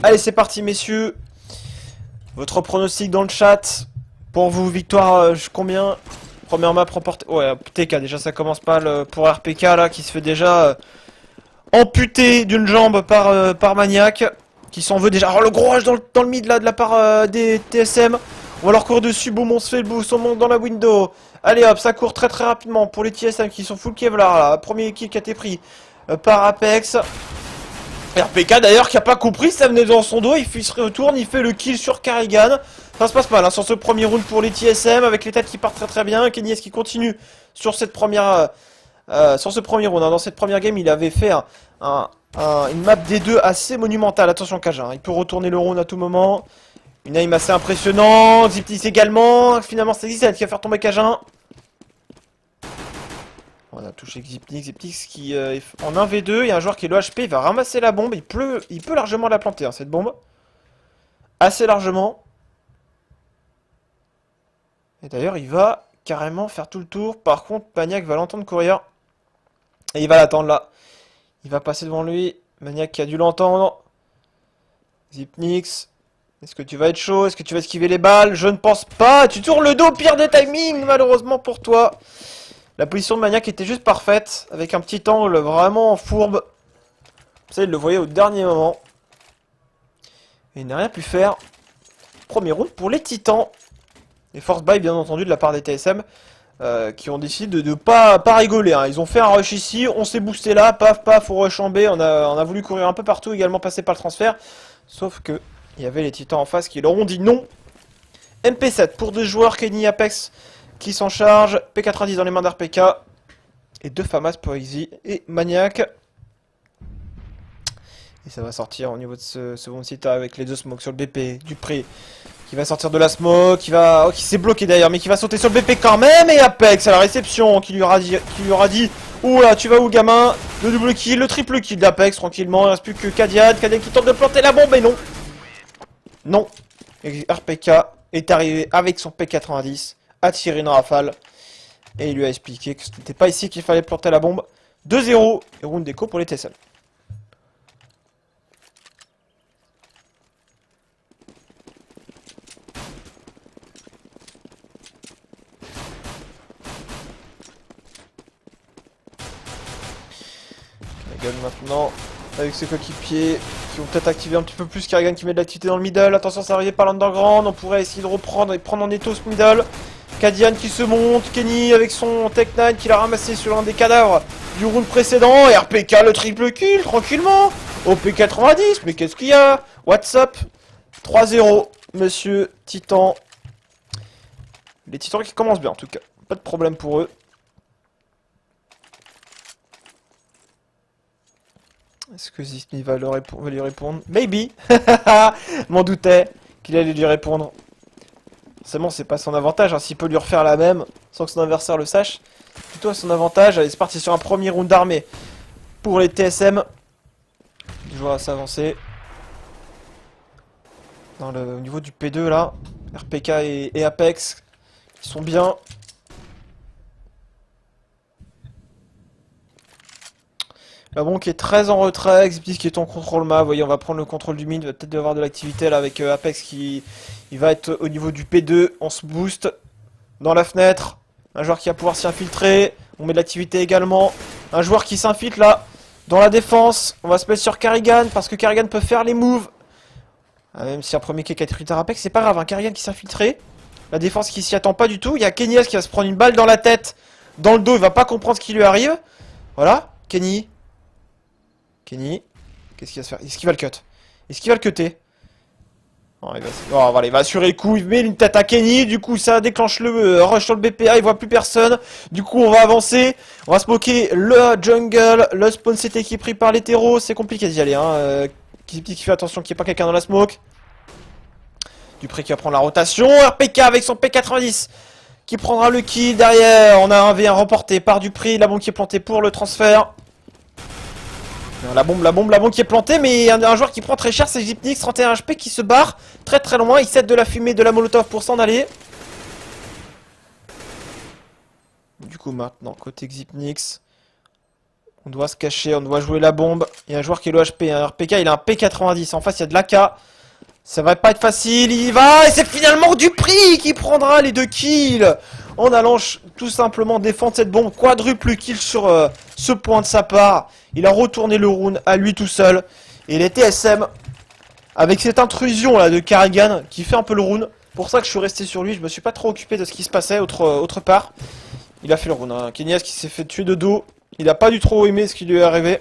Allez, c'est parti, messieurs. Votre pronostic dans le chat. Pour vous, victoire, combien? Première map remportée. Ouais, TK, déjà ça commence pas pour RPK là, qui se fait déjà amputé d'une jambe par Maniac. Qui s'en veut déjà. Alors le gros rush dans le mid là de la part des TSM. On va leur courir dessus, boum, on se fait le boost, on monte dans la window. Allez hop, ça court très rapidement pour les TSM qui sont full Kevlar là. Premier kill qui a été pris par Apex. RPK d'ailleurs qui a pas compris, ça venait dans son dos, il se retourne, il fait le kill sur Karrigan. Ça se passe mal hein, sur ce premier round pour les TSM avec les têtes qui partent très bien. Kenny qui continue sur cette première sur ce premier round. Hein. Dans cette première game, il avait fait une map D2 assez monumentale. Attention Kajin, il peut retourner le round à tout moment. Une aim assez impressionnante, Ziptis également. Finalement c'est Ziptis qui va faire tomber Kajin. On a touché Ziptix qui est en 1v2, il y a un joueur qui est le HP, il va ramasser la bombe, il peut largement la planter hein, cette bombe. Assez largement. Et d'ailleurs il va carrément faire tout le tour, par contre Maniac va l'entendre courir. Et il va l'attendre là. Il va passer devant lui, Maniac qui a dû l'entendre. Zipnix, est-ce que tu vas être chaud? Est-ce que tu vas esquiver les balles? Je ne pense pas, tu tournes le dos, pire des timings malheureusement pour toi. La position de Maniac était juste parfaite, avec un petit angle vraiment fourbe. Ça, il le voyait au dernier moment. Et il n'a rien pu faire. Premier round pour les Titans. Et force buy, bien entendu, de la part des TSM, qui ont décidé de pas rigoler. Hein. Ils ont fait un rush ici, on s'est boosté là, paf, paf, au rush en B. On a voulu courir un peu partout, également passer par le transfert. Sauf que il y avait les Titans en face qui leur ont dit non. MP7 pour deux joueurs, Kenny Apex qui s'en charge, P90 dans les mains d'RPK, et deux FAMAS pour Easy et Maniac. Et ça va sortir au niveau de ce second site avec les deux smokes sur le BP, Dupré qui va sortir de la smoke, qui s'est bloqué d'ailleurs, mais qui va sauter sur le BP quand même, et Apex à la réception, qui lui aura dit oula, tu vas où gamin? Le double kill, le triple kill d'Apex tranquillement, il ne reste plus que Kadian qui tente de planter la bombe, mais non. Non, et RPK est arrivé avec son P90, a tiré une rafale et il lui a expliqué que ce n'était pas ici qu'il fallait planter la bombe. 2-0 et round d'écho pour les TSM. Karrigan maintenant avec ses coéquipiers qui vont peut-être activer un petit peu plus. Karrigan qui met de l'activité dans le middle. Attention, c'est arrivé par l'underground. On pourrait essayer de reprendre et prendre en étau ce middle. Kadian qui se monte, Kenny avec son Tech 9 qui l'a ramassé sur l'un des cadavres du round précédent, et RPK le triple kill, tranquillement, au P90, mais qu'est-ce qu'il y a? What's up? 3-0, monsieur Titan. Les Titans qui commencent bien en tout cas, pas de problème pour eux. Est-ce que Zismi va lui répondre? Maybe. M'en doutais qu'il allait lui répondre. Forcément, c'est pas son avantage, hein. S'il peut lui refaire la même sans que son adversaire le sache, plutôt à son avantage. Allez, c'est parti sur un premier round d'armée pour les TSM. Du joueur assez avancé. Au niveau du P2 là, RPK et Apex, ils sont bien. La bombe qui est très en retrait, Xiptis qui est en contrôle map, vous voyez, on va prendre le contrôle du mid, il va peut-être y avoir de l'activité là avec Apex qui il va être au niveau du P2, on se boost dans la fenêtre, un joueur qui va pouvoir s'y infiltrer, on met de l'activité également, un joueur qui s'infiltre là, dans la défense, on va se mettre sur Karrigan, parce que Karrigan peut faire les moves, même si un premier kick a été pris par Apex, c'est pas grave, hein, Karrigan qui s'est infiltré, la défense qui s'y attend pas du tout, il y a Kenny qui va se prendre une balle dans la tête, dans le dos, il va pas comprendre ce qui lui arrive, voilà, Kenny, qu'est-ce qu'il va se faire? Est-ce qu'il va le cut? Est-ce qu'il va le cutter? Oh, voilà, il va assurer le coup, il met une tête à Kenny, du coup ça déclenche le rush sur le BPA, il voit plus personne, du coup on va avancer, on va smoker le jungle, le spawn CT qui est pris par l'hétéro, c'est compliqué d'y aller, hein, qui fait attention qu'il n'y ait pas quelqu'un dans la smoke. Dupré qui va prendre la rotation, RPK avec son P90 qui prendra le kill derrière, on a un V1 remporté par Dupré, la bombe qui est plantée pour le transfert. La bombe qui est plantée, mais un joueur qui prend très cher, c'est Xypnix, 31 HP, qui se barre très très loin. Il cède de la fumée, de la molotov pour s'en aller. Du coup, maintenant, côté Xypnix, on doit se cacher, on doit jouer la bombe. Il y a un joueur qui est le HP, un RPK, il a un P90. En face, il y a de l'AK. Ça va pas être facile, il y va, et c'est finalement Dupri qui prendra les 2 kills en allant tout simplement défendre cette bombe. Quadruple kill sur ce point de sa part. Il a retourné le round à lui tout seul. Et les TSM, avec cette intrusion là de Karrigan qui fait un peu le round. Pour ça que je suis resté sur lui, je me suis pas trop occupé de ce qui se passait autre part. Il a fait le round, hein. Kenyas qui s'est fait tuer de dos. Il a pas du trop aimé ce qui lui est arrivé.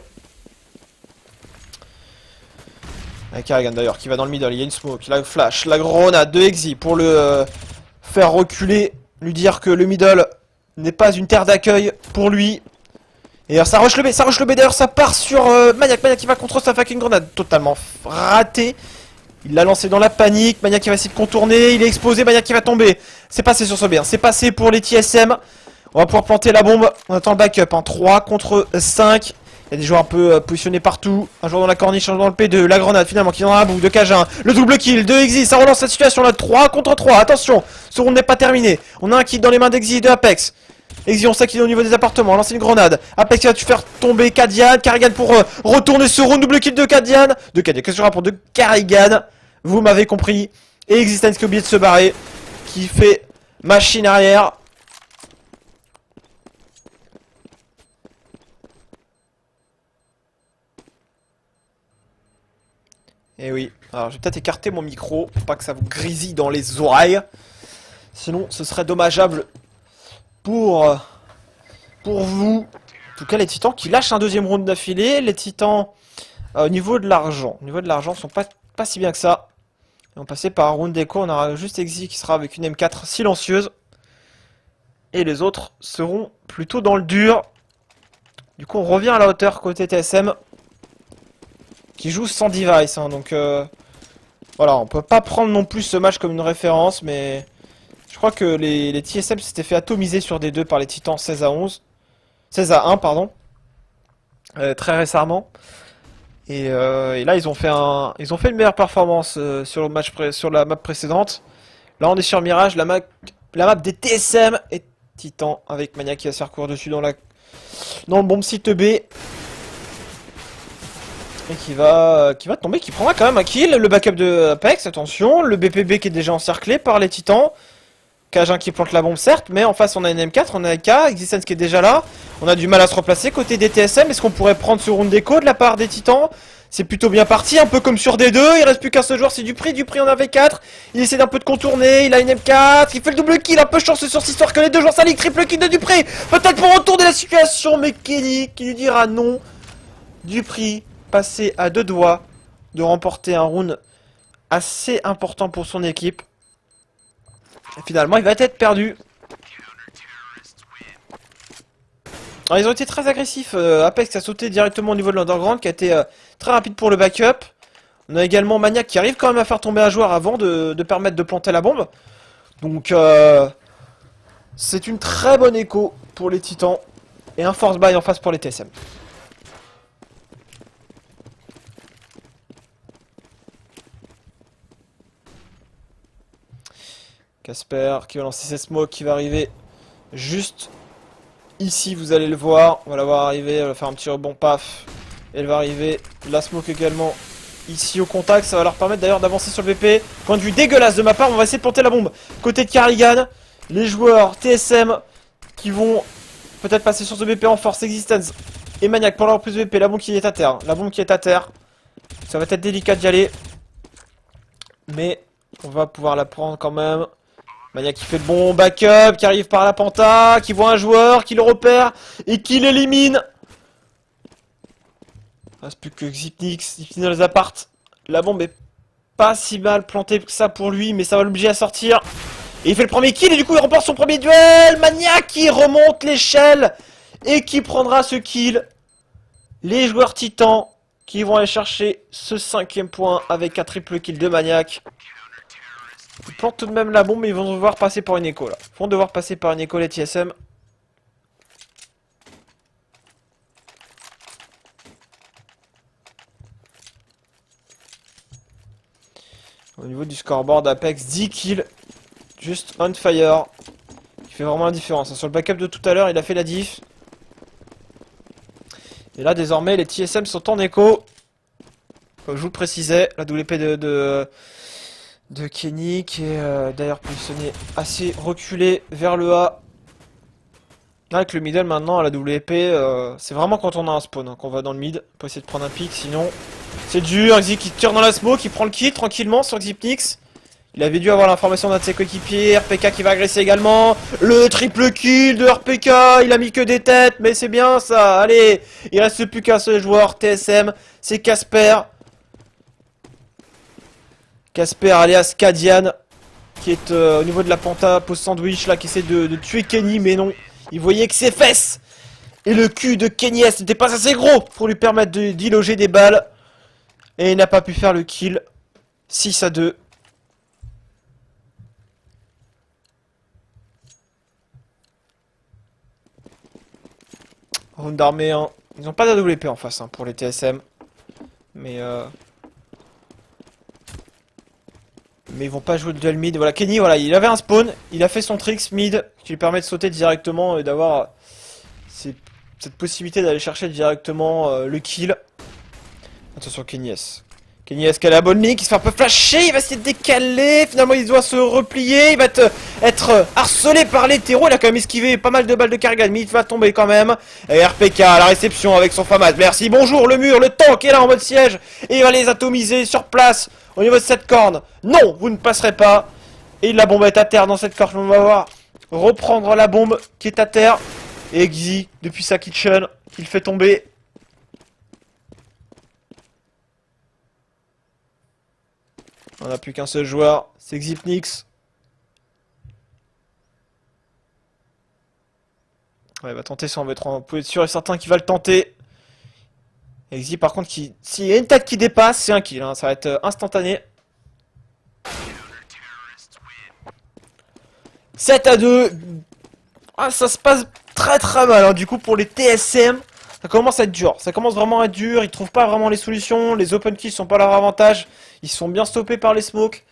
Avec Karrigan d'ailleurs qui va dans le middle, il y a une smoke, il a le flash, la grenade de Exy pour le faire reculer, lui dire que le middle n'est pas une terre d'accueil pour lui. Et ça rush le B, d'ailleurs ça part sur Maniac qui va contre sa fucking grenade, totalement raté. Il l'a lancé dans la panique, Maniac qui va essayer de contourner, il est exposé, Maniac qui va tomber. C'est passé sur ce B, hein. C'est passé pour les TSM. On va pouvoir planter la bombe, on attend le backup, hein. 3 contre 5. Il y a des joueurs un peu positionnés partout. Un joueur dans la corniche, un joueur dans le P2. La grenade finalement qui est dans la boue de Cajun. Le double kill de Exy. Ça relance cette situation là. 3 contre 3. Attention, ce round n'est pas terminé. On a un kill dans les mains d'Exy et de Apex. Exy, on sait qu'il est au niveau des appartements. On lance une grenade. Apex qui va faire tomber Kadian. Karrigan pour retourner ce round. Double kill de Kadian. Qu'est-ce que je raconte de Karrigan? Vous m'avez compris. Et Existence qui a oublié de se barrer. Qui fait machine arrière. Et oui, alors je vais peut-être écarter mon micro pour pas que ça vous grésille dans les oreilles. Sinon, ce serait dommageable pour vous. En tout cas, les titans qui lâchent un deuxième round d'affilée. Les titans, au niveau de l'argent, sont pas si bien que ça. Ils vont passer par un round d'écho. On aura juste Exy qui sera avec une M4 silencieuse. Et les autres seront plutôt dans le dur. Du coup, on revient à la hauteur côté TSM. Qui joue sans device, hein, donc voilà, on peut pas prendre non plus ce match comme une référence, mais je crois que les TSM s'étaient fait atomiser sur des deux par les Titans 16 à 1 pardon, très récemment, et là ils ont fait une meilleure performance sur le match sur la map précédente. Là on est sur Mirage, la map des TSM et Titan avec Maniac qui va se faire courir dessus dans le bomb site B. Et qui va tomber, qui prendra quand même un kill. Le backup de Apex, attention. Le BPB qui est déjà encerclé par les titans. Cajun qui plante la bombe, certes, mais en face on a une M4, on a AK, Existence qui est déjà là. On a du mal à se replacer côté des TSM. Est-ce qu'on pourrait prendre ce round d'écho de la part des titans? C'est plutôt bien parti, un peu comme sur D2. Il reste plus qu'un seul joueur, c'est Dupri. Dupri en avait 4. Il essaie d'un peu de contourner, il a une M4. Il fait le double kill, un peu chanceux sur cette histoire que les deux joueurs s'alignent. Triple kill de Dupri. Peut-être pour retourner la situation, mais Kenny qui lui dira non. Dupri passé à 2 doigts de remporter un round assez important pour son équipe. Et finalement, il va être perdu. Alors, ils ont été très agressifs. Apex a sauté directement au niveau de l'underground, qui a été très rapide pour le backup. On a également Maniac qui arrive quand même à faire tomber un joueur avant de permettre de planter la bombe. Donc, c'est une très bonne écho pour les Titans. Et un force buy en face pour les TSM. Casper qui va lancer ses smokes, qui va arriver juste ici, vous allez le voir. On va la voir arriver, elle va faire un petit rebond, paf. Elle va arriver, la smoke également ici au contact. Ça va leur permettre d'ailleurs d'avancer sur le BP. Point de vue dégueulasse de ma part, on va essayer de planter la bombe. Côté de Karrigan, les joueurs TSM qui vont peut-être passer sur ce BP en force. Existence et Maniac pour leur plus BP. La bombe qui est à terre, la bombe qui est à terre. Ça va être délicat d'y aller. Mais on va pouvoir la prendre quand même. Maniac qui fait le bon backup, qui arrive par la penta, qui voit un joueur, qui le repère et qui l'élimine. Il reste plus que Xypnix, il finit dans les appartes. La bombe est pas si mal plantée que ça pour lui, mais ça va l'obliger à sortir. Et il fait le premier kill et du coup il remporte son premier duel. Maniac qui remonte l'échelle et qui prendra ce kill. Les joueurs titans qui vont aller chercher ce 5e point avec un triple kill de Maniac. Ils plantent tout de même la bombe, mais ils vont devoir passer par une écho là. Ils vont devoir passer par une écho les TSM. Au niveau du scoreboard, Apex 10 kills. Juste on fire. Il fait vraiment la différence. Sur le backup de tout à l'heure, il a fait la diff. Et là, désormais, les TSM sont en écho. Comme je vous le précisais, la WP de Kenny, qui est d'ailleurs positionné assez reculé vers le A. Avec le middle maintenant à la WP, c'est vraiment quand on a un spawn hein, qu'on va dans le mid pour essayer de prendre un pic, sinon c'est dur. Exi qui tire dans la smoke, qui prend le kill tranquillement sur Xipnix. Il avait dû avoir l'information d'un de ses coéquipiers. RPK qui va agresser également. Le triple kill de RPK, il a mis que des têtes, mais c'est bien ça. Allez, il reste plus qu'un seul joueur, TSM, c'est Casper. Casper alias Kadian, qui est au niveau de la penta, pose sandwich là, qui essaie de tuer Kenny, mais non. Il voyait que ses fesses et le cul de Kenny S n'était pas assez gros pour lui permettre d'y loger des balles. Et il n'a pas pu faire le kill. 6-2. Round d'armée 1. Ils n'ont pas d'AWP en face hein, pour les TSM. Mais ils vont pas jouer le duel mid. Voilà, Kenny, voilà, il avait un spawn. Il a fait son tricks mid qui lui permet de sauter directement et d'avoir cette possibilité d'aller chercher directement le kill. Attention, Kenny S. Kenny S qui a la bonne ligne, qui se fait un peu flasher. Il va essayer de décaler. Finalement, il doit se replier. Il va être harcelé par les terreaux. Il a quand même esquivé pas mal de balles de Kargan, mais il va tomber quand même. Et RPK à la réception avec son FAMAS. Merci, bonjour, le mur, le tank est là en mode siège. Et il va les atomiser sur place au niveau de cette corne. Non, vous ne passerez pas. Et la bombe est à terre dans cette corne. On va voir reprendre la bombe qui est à terre. Et Xi, depuis sa kitchen, il fait tomber. On n'a plus qu'un seul joueur, c'est Xipnix. Ouais, il va tenter son V3, on peut être sûr et certain qu'il va le tenter. Et Xi par contre, s'il y a une tête qui dépasse, c'est un kill, hein, ça va être instantané. 7-2. Ah, ça se passe très très mal, hein. Du coup pour les TSM, ça commence à être dur. Ça commence vraiment à être dur, ils trouvent pas vraiment les solutions, les open kills sont pas leur avantage. Ils sont bien stoppés par les smokes.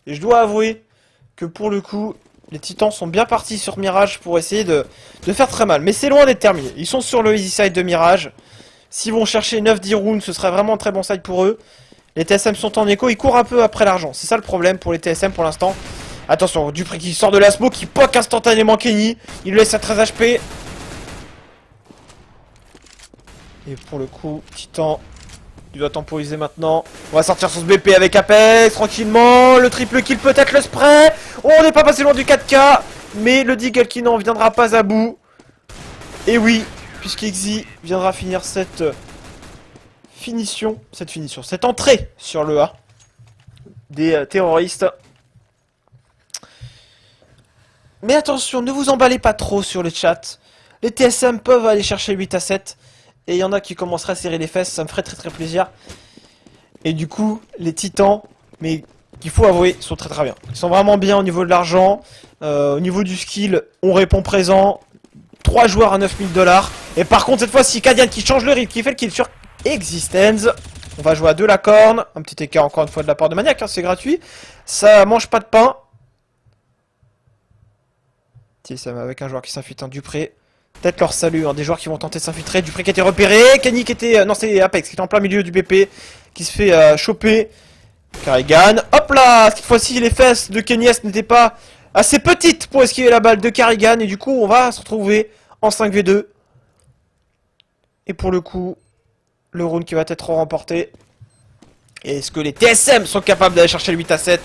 Et je dois avouer que pour le coup, les Titans sont bien partis sur Mirage pour essayer de faire très mal. Mais c'est loin d'être terminé. Ils sont sur le easy side de Mirage. S'ils vont chercher 9-10 rounds, ce serait vraiment un très bon side pour eux. Les TSM sont en écho, ils courent un peu après l'argent. C'est ça le problème pour les TSM pour l'instant. Attention, Dupré qui sort de la smoke, qui poke instantanément Kenny. Il le laisse à 13 HP. Et pour le coup, Titan... il doit temporiser maintenant. On va sortir son BP avec Apex, tranquillement. Le triple kill, peut-être le spray. Oh, on n'est pas passé loin du 4K. Mais le Deagle qui n'en viendra pas à bout. Et oui, puisqu'Exi viendra finir cette cette entrée sur le A des terroristes. Mais attention, ne vous emballez pas trop sur le chat. Les TSM peuvent aller chercher 8-7. Et il y en a qui commenceraient à serrer les fesses, ça me ferait très très plaisir. Et du coup, les Titans, mais qu'il faut avouer, sont très très bien. Ils sont vraiment bien au niveau de l'argent, au niveau du skill, on répond présent. 3 joueurs à 9000 $. Et par contre, cette fois-ci, Kadian qui change le rythme, qui fait le kill sur Existence. On va jouer à 2 la corne. Un petit écart encore une fois de la part de Maniac, hein, c'est gratuit. Ça mange pas de pain. TSM avec un joueur qui s'infiltre en Dupré. Peut-être leur salut, hein, des joueurs qui vont tenter de s'infiltrer. Dupré qui a été repéré, Kenny qui était... non, c'est Apex qui était en plein milieu du BP, qui se fait choper. Karrigan, hop là. Cette fois-ci, les fesses de Kenny S n'étaient pas assez petites pour esquiver la balle de Karrigan. Et du coup, on va se retrouver en 5v2. Et pour le coup, le round qui va être remporté. Est-ce que les TSM sont capables d'aller chercher le 8-7?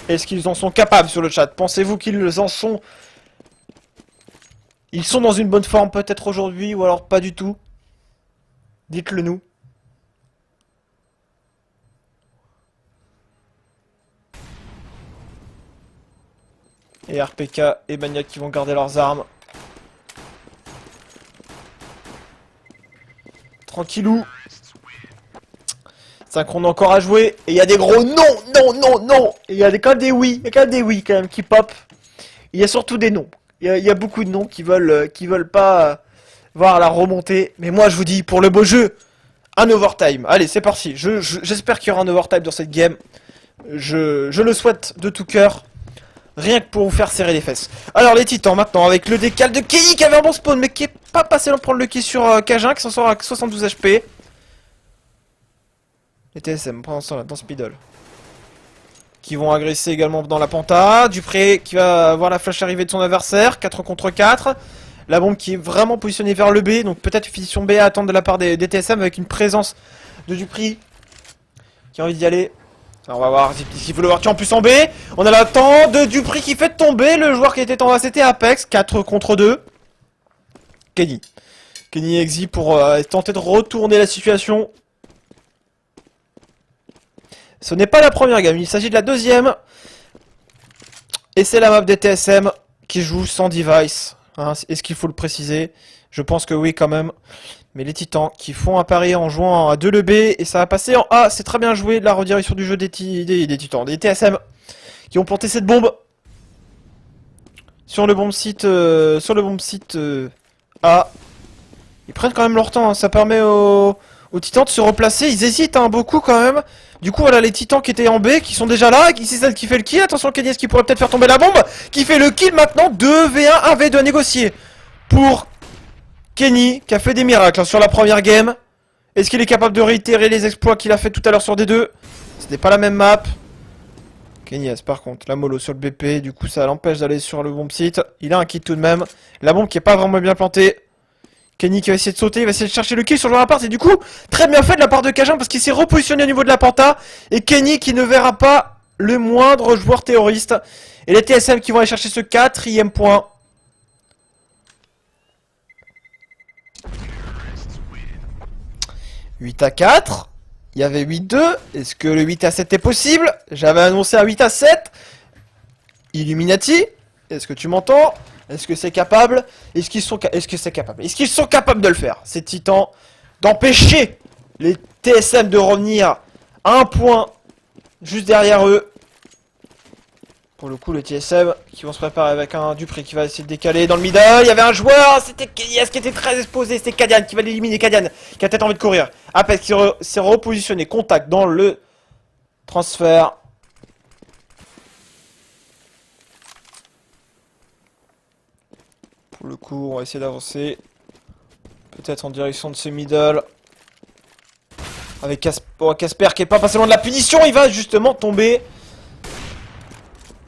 Est-ce qu'ils en sont capables sur le chat? Pensez-vous qu'ils en sont... Ils sont dans une bonne forme peut-être aujourd'hui ou alors pas du tout? Dites-le nous. Et RPK et Maniac qui vont garder leurs armes. Tranquillou. 5 rounds encore à jouer. Et il y a des gros non, non, non, non. Et il y a quand même des oui. Il y a quand même des oui quand même qui pop. Il y a surtout des non. Il y a beaucoup de noms qui veulent pas voir la remontée. Mais moi je vous dis, pour le beau jeu, un overtime. Allez, c'est parti. J'espère qu'il y aura un overtime dans cette game. Je le souhaite de tout cœur. Rien que pour vous faire serrer les fesses. Alors les titans maintenant avec le décal de Kenny qui avait un bon spawn mais qui est pas passé loin de prendre le kill sur Cajun qui s'en sort avec 72 HP. Les TSM pendant ce temps là dans ce middle. Qui vont agresser également dans la penta. Dupré qui va voir la flash arriver de son adversaire. 4 contre 4. La bombe qui est vraiment positionnée vers le B. Donc peut-être une finition B à attendre de la part des TSM avec une présence de Dupré qui a envie d'y aller. Alors on va voir s'il faut le voir en plus en B. On a l'attente de Dupré qui fait tomber le joueur qui était en bas. C'était Apex. 4 contre 2. Kenny. Kenny exit pour tenter de retourner la situation. Ce n'est pas la première game, il s'agit de la deuxième. Et c'est la map des TSM qui joue sans device. Hein, est-ce qu'il faut le préciser? Je pense que oui quand même. Mais les titans qui font un pari en jouant à 2 le B. Et ça va passer en A. C'est très bien joué de la redirection du jeu des titans. Des TSM qui ont planté cette bombe. Sur le bomb site, A. Ils prennent quand même leur temps. Hein. Ça permet aux titans de se replacer. Ils hésitent beaucoup quand même. Du coup, voilà les titans qui étaient en B, qui sont déjà là. Ici, celle qui fait le kill. Attention, Kenny, qui pourrait peut-être faire tomber la bombe. Qui fait le kill maintenant. 2v1, 1v2 à négocier. Pour Kenny, qui a fait des miracles sur la première game. Est-ce qu'il est capable de réitérer les exploits qu'il a fait tout à l'heure sur D2? Ce n'est pas la même map. Kenny, par contre, la mollo sur le BP. Du coup, ça l'empêche d'aller sur le bomb site. Il a un kit tout de même. La bombe qui est pas vraiment bien plantée. Kenny qui va essayer de sauter, il va essayer de chercher le kill sur le rapport. Et du coup, très bien fait de la part de Cajun parce qu'il s'est repositionné au niveau de la penta. Et Kenny qui ne verra pas le moindre joueur terroriste. Et les TSM qui vont aller chercher ce 4e point. « 8-4. Il y avait 8-2. Est-ce que le 8-7 est possible? J'avais annoncé un 8-7. Illuminati. Est-ce que tu m'entends? Est-ce que c'est capable? Est-ce qu'ils sont capables de le faire, ces titans, d'empêcher les TSM de revenir à un point juste derrière eux? Pour le coup, les TSM qui vont se préparer avec un Dupré qui va essayer de décaler dans le middle. Il y avait un joueur, c'était Kedias qui était très exposé. C'était Kadian qui va l'éliminer. Kadian qui a peut-être envie de courir. Apex qui s'est repositionné. Contact dans le transfert. Pour le coup, on va essayer d'avancer. Peut-être en direction de ce middle. Avec Casper qui est pas passé loin de la punition. Il va justement tomber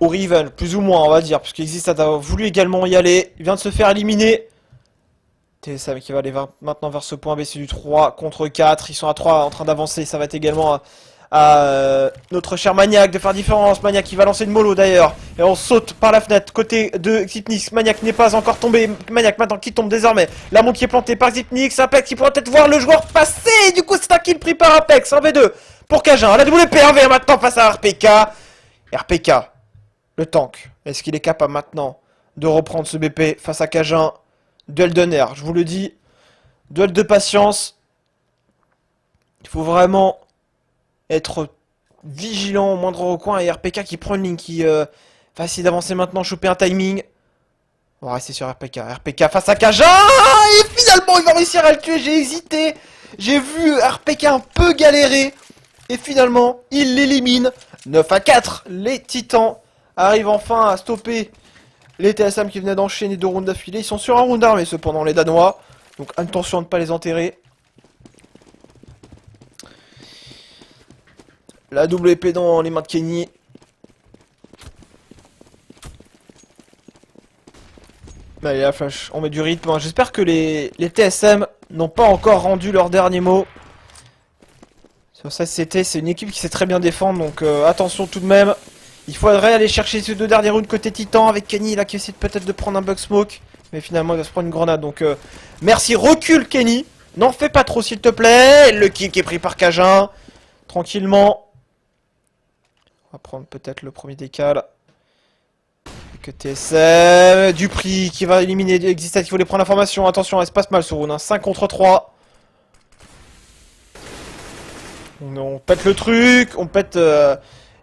au Riven, plus ou moins on va dire. Puisque Exist a voulu également y aller. Il vient de se faire éliminer. TSM qui va aller maintenant vers ce point B. C'est du 3 contre 4. Ils sont à 3 en train d'avancer. Ça va être également à notre cher Maniac de faire différence. Maniac qui va lancer une mollo d'ailleurs. Et on saute par la fenêtre côté de Xipnix. Maniac n'est pas encore tombé. Maniac maintenant qui tombe désormais. La bombe qui est plantée par Xipnix. Apex qui pourra peut-être voir le joueur passer. Du coup c'est un kill pris par Apex. 1v2 pour Cajun. La WP 1v1 maintenant face à RPK. RPK, le tank. Est-ce qu'il est capable maintenant de reprendre ce BP face à Cajun? Duel de nerfs, je vous le dis. Duel de patience. Il faut vraiment être vigilant au moindre recoin. Et RPK qui prend une ligne qui va essayer d'avancer maintenant, choper un timing. On va rester sur RPK. RPK face à Cajun. Et finalement, il va réussir à le tuer. J'ai hésité. J'ai vu RPK un peu galérer. Et finalement, il l'élimine. 9-4. Les Titans arrivent enfin à stopper les TSM qui venaient d'enchaîner 2 rounds d'affilée. Ils sont sur un round d'armée cependant, les Danois. Donc attention à ne pas les enterrer. La double épée dans les mains de Kenny. Allez, la flash, on met du rythme. J'espère que les TSM n'ont pas encore rendu leur dernier mot. Sur ça, c'est une équipe qui sait très bien défendre, donc attention tout de même. Il faudrait aller chercher ces 2 derniers rounds côté Titan avec Kenny là qui essaie peut-être de prendre un bug smoke. Mais finalement il va se prendre une grenade, donc merci, recule Kenny. N'en fais pas trop s'il te plaît. Le kill qui est pris par Cajun. Tranquillement. On va prendre peut-être le premier décal. Que TSM. Dupré qui va éliminer Existat qui voulait prendre l'information. Attention, elle se passe mal ce round. 5 contre 3. On pète le truc. On pète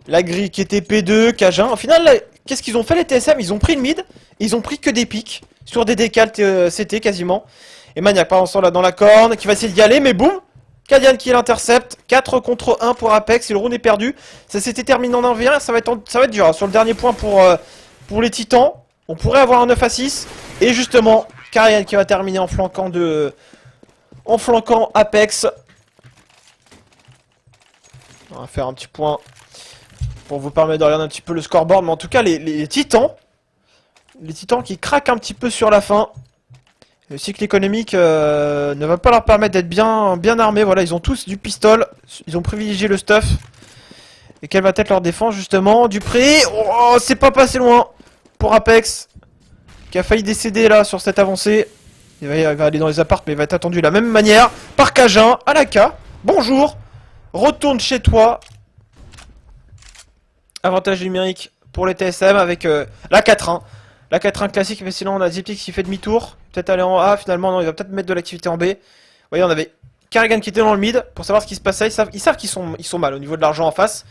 la grille qui était P2. Cajun. Au final, qu'est-ce qu'ils ont fait les TSM? Ils ont pris le mid. Ils ont pris que des pics. Sur des décals CT quasiment. Et Maniac par exemple là dans la corne. Qui va essayer d'y aller. Mais boum. Kadian qui l'intercepte. 4 contre 1 pour Apex et le round est perdu. Ça s'était terminé en 1v1. Ça va être dur hein. Sur le dernier point pour les Titans. On pourrait avoir un 9 à 6. Et justement, Karian qui va terminer en flanquant Apex. On va faire un petit point pour vous permettre de regarder un petit peu le scoreboard. Mais en tout cas, les Titans qui craquent un petit peu sur la fin. Le cycle économique ne va pas leur permettre d'être bien armés. Voilà, ils ont tous du pistol. Ils ont privilégié le stuff. Et quelle va être leur défense justement? Dupré, oh, c'est pas passé loin pour Apex. Qui a failli décéder là sur cette avancée. Il va aller dans les apparts mais il va être attendu de la même manière. Par Cajun, à la K. Bonjour. Retourne chez toi. Avantage numérique pour les TSM avec la 4-1. La 4-1 classique, mais sinon on a Ziptix qui fait demi-tour. Peut-être aller en A, finalement non, il va peut-être mettre de l'activité en B. Vous voyez, on avait Karrigan qui était dans le mid pour savoir ce qui se passait. Ils savent qu'ils sont mal au niveau de l'argent en face.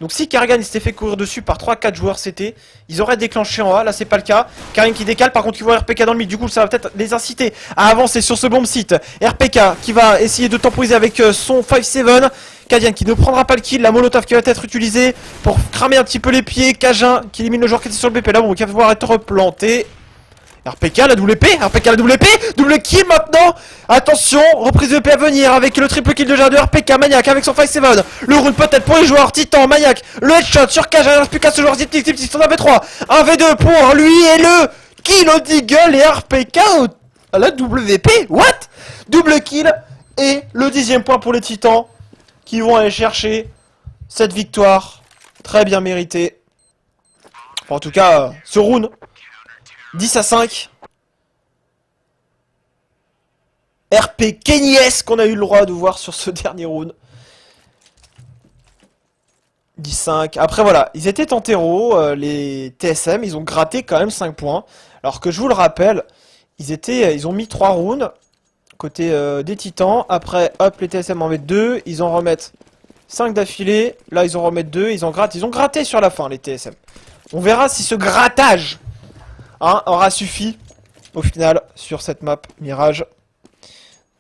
Donc si Karrigan il s'était fait courir dessus par 3-4 joueurs CT, ils auraient déclenché en A, là c'est pas le cas. Karrigan qui décale, par contre ils voient RPK dans le mid, du coup ça va peut-être les inciter à avancer sur ce bomb site. RPK qui va essayer de temporiser avec son 5-7. Kadian qui ne prendra pas le kill, la molotov qui va être utilisée pour cramer un petit peu les pieds. Cajun qui élimine le joueur qui était sur le BP là, bon qui va pouvoir être replanté. RPK la double épée, double kill maintenant. Attention, reprise de EP à venir avec le triple kill de Jardin de RPK, Maniac avec son 5-7. Le round peut-être pour les joueurs, Titan, Maniac, le headshot sur Cajun, il ne reste plus qu'à ce joueur Ziptix, on avait 3, 1v2 pour lui et le kill au Deagle et RPK à la WP, what? Double kill et le 10e point pour les Titans qui vont aller chercher cette victoire très bien méritée. Enfin, en tout cas, ce round 10 à 5. RP Kenyes qu'on a eu le droit de voir sur ce dernier round. 10-5. Après voilà, ils étaient en terreau, les TSM, ils ont gratté quand même 5 points. Alors que je vous le rappelle, ils ont mis 3 rounds côté des Titans. Après, hop, les TSM en mettent 2, ils en remettent 5 d'affilée. Là, ils en remettent 2, ils ont gratté sur la fin, les TSM. On verra si ce grattage aura suffi au final sur cette map Mirage.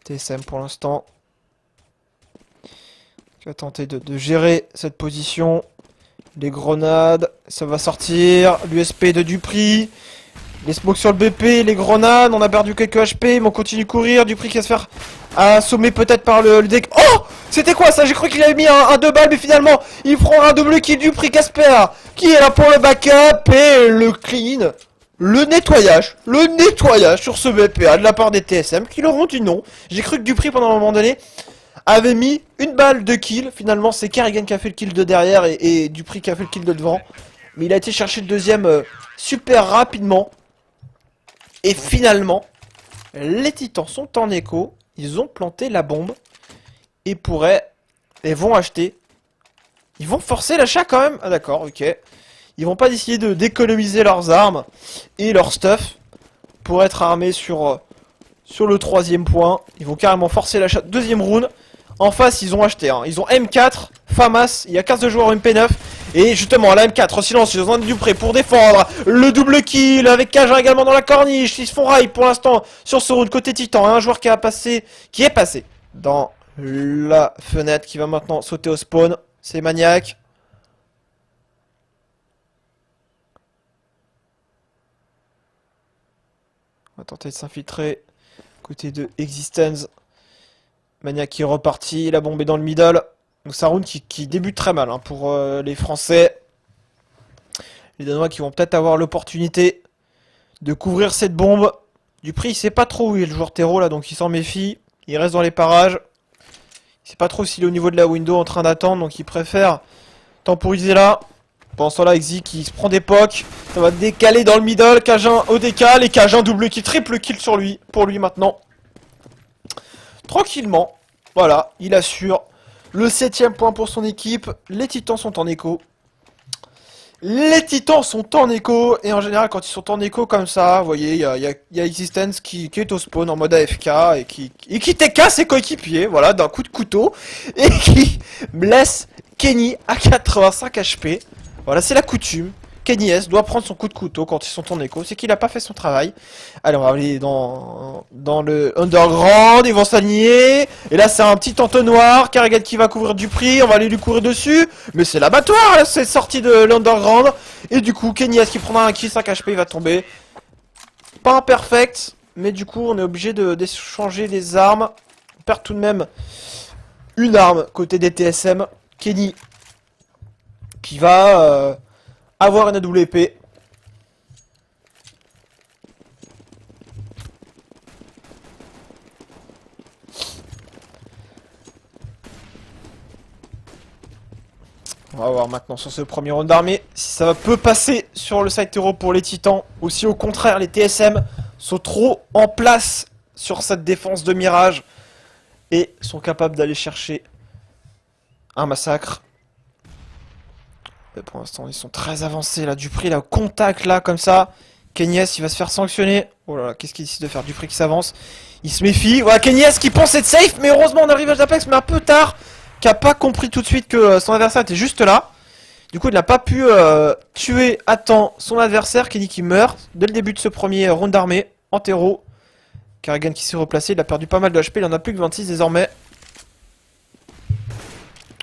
TSM pour l'instant qui va tenter de gérer cette position. Les grenades, ça va sortir. L'USP de Dupri. Les smokes sur le BP, les grenades, on a perdu quelques HP, mais on continue de courir. Dupri qui va se faire assommer peut-être par le deck. Oh, c'était quoi ça? J'ai cru qu'il avait mis un 2 balles, mais finalement il prend un double kill. Dupri Casper qui est là pour le backup et le clean. Le nettoyage sur ce BPA de la part des TSM qui leur ont dit non. J'ai cru que Dupri pendant un moment donné avait mis une balle de kill. Finalement c'est Karrigan qui a fait le kill de derrière et Dupri qui a fait le kill de devant. Mais il a été chercher le deuxième super rapidement. Et finalement, les Titans sont en écho. Ils ont planté la bombe. Et vont acheter. Ils vont forcer l'achat quand même. Ah d'accord, ok. Ils vont pas essayer d'économiser leurs armes et leur stuff pour être armés sur le 3e point. Ils vont carrément forcer l'achat. Deuxième round. En face, ils ont acheté. Ils ont M4, FAMAS. Il y a 15 joueurs MP9. Et justement, la M4, silence, ils ont Dupré pour défendre. Le double kill avec Cajun également dans la corniche. Ils se font rail pour l'instant sur ce round côté Titan. Un joueur qui est passé dans la fenêtre qui va maintenant sauter au spawn. C'est Maniac. On va tenter de s'infiltrer. Côté de Existence. Maniac qui est reparti. La bombe est dans le middle. Donc c'est un round qui débute très mal pour les Français. Les Danois qui vont peut-être avoir l'opportunité de couvrir cette bombe. Dupri il sait pas trop où est le joueur terreau là, donc il s'en méfie. Il reste dans les parages. Il sait pas trop s'il est au niveau de la window en train d'attendre, donc il préfère temporiser là. Pendant ce temps-là, Exi qui se prend des pocs. Ça va décaler dans le middle. Cajun au décal. Et Cajun double kill, triple kill sur lui. Pour lui maintenant. Tranquillement. Voilà, il assure le 7e point pour son équipe. Les Titans sont en écho. Les Titans sont en écho. Et en général, quand ils sont en écho comme ça, vous voyez, il y a Existence qui est au spawn en mode AFK. Et qui TK ses coéquipiers. Voilà, d'un coup de couteau. Et qui blesse Kenny à 85 HP. Voilà, c'est la coutume. Kenny S doit prendre son coup de couteau quand ils sont en écho, c'est qu'il a pas fait son travail. Allez, on va aller dans le underground, ils vont s'aligner. Et là, c'est un petit entonnoir. Carrigan qui va couvrir du prix, on va aller lui courir dessus. Mais c'est l'abattoir, là, c'est sorti de l'underground. Et du coup, Kenny S qui prendra un kill, 5 HP, il va tomber. Pas imperfect, mais du coup, on est obligé d'échanger des armes. On perd tout de même une arme côté des TSM. Kenny qui va avoir une AWP. On va voir maintenant sur ce premier round d'armée si ça peut passer sur le side hero pour les titans ou si au contraire les TSM sont trop en place sur cette défense de Mirage et sont capables d'aller chercher un massacre. Mais pour l'instant ils sont très avancés là, Dupri là au contact là comme ça. Kenyes il va se faire sanctionner. Oh là là, qu'est-ce qu'il décide de faire? Dupri qui s'avance. Il se méfie. Voilà, Kenyes qui pense être safe, mais heureusement on arrive à l'Apex, mais un peu tard. Qui a pas compris tout de suite que son adversaire était juste là. Du coup il n'a pas pu tuer à temps son adversaire. Kenny qui meurt dès le début de ce premier round d'armée en terreau. Carrigan qui s'est replacé, il a perdu pas mal de HP, il en a plus que 26 désormais.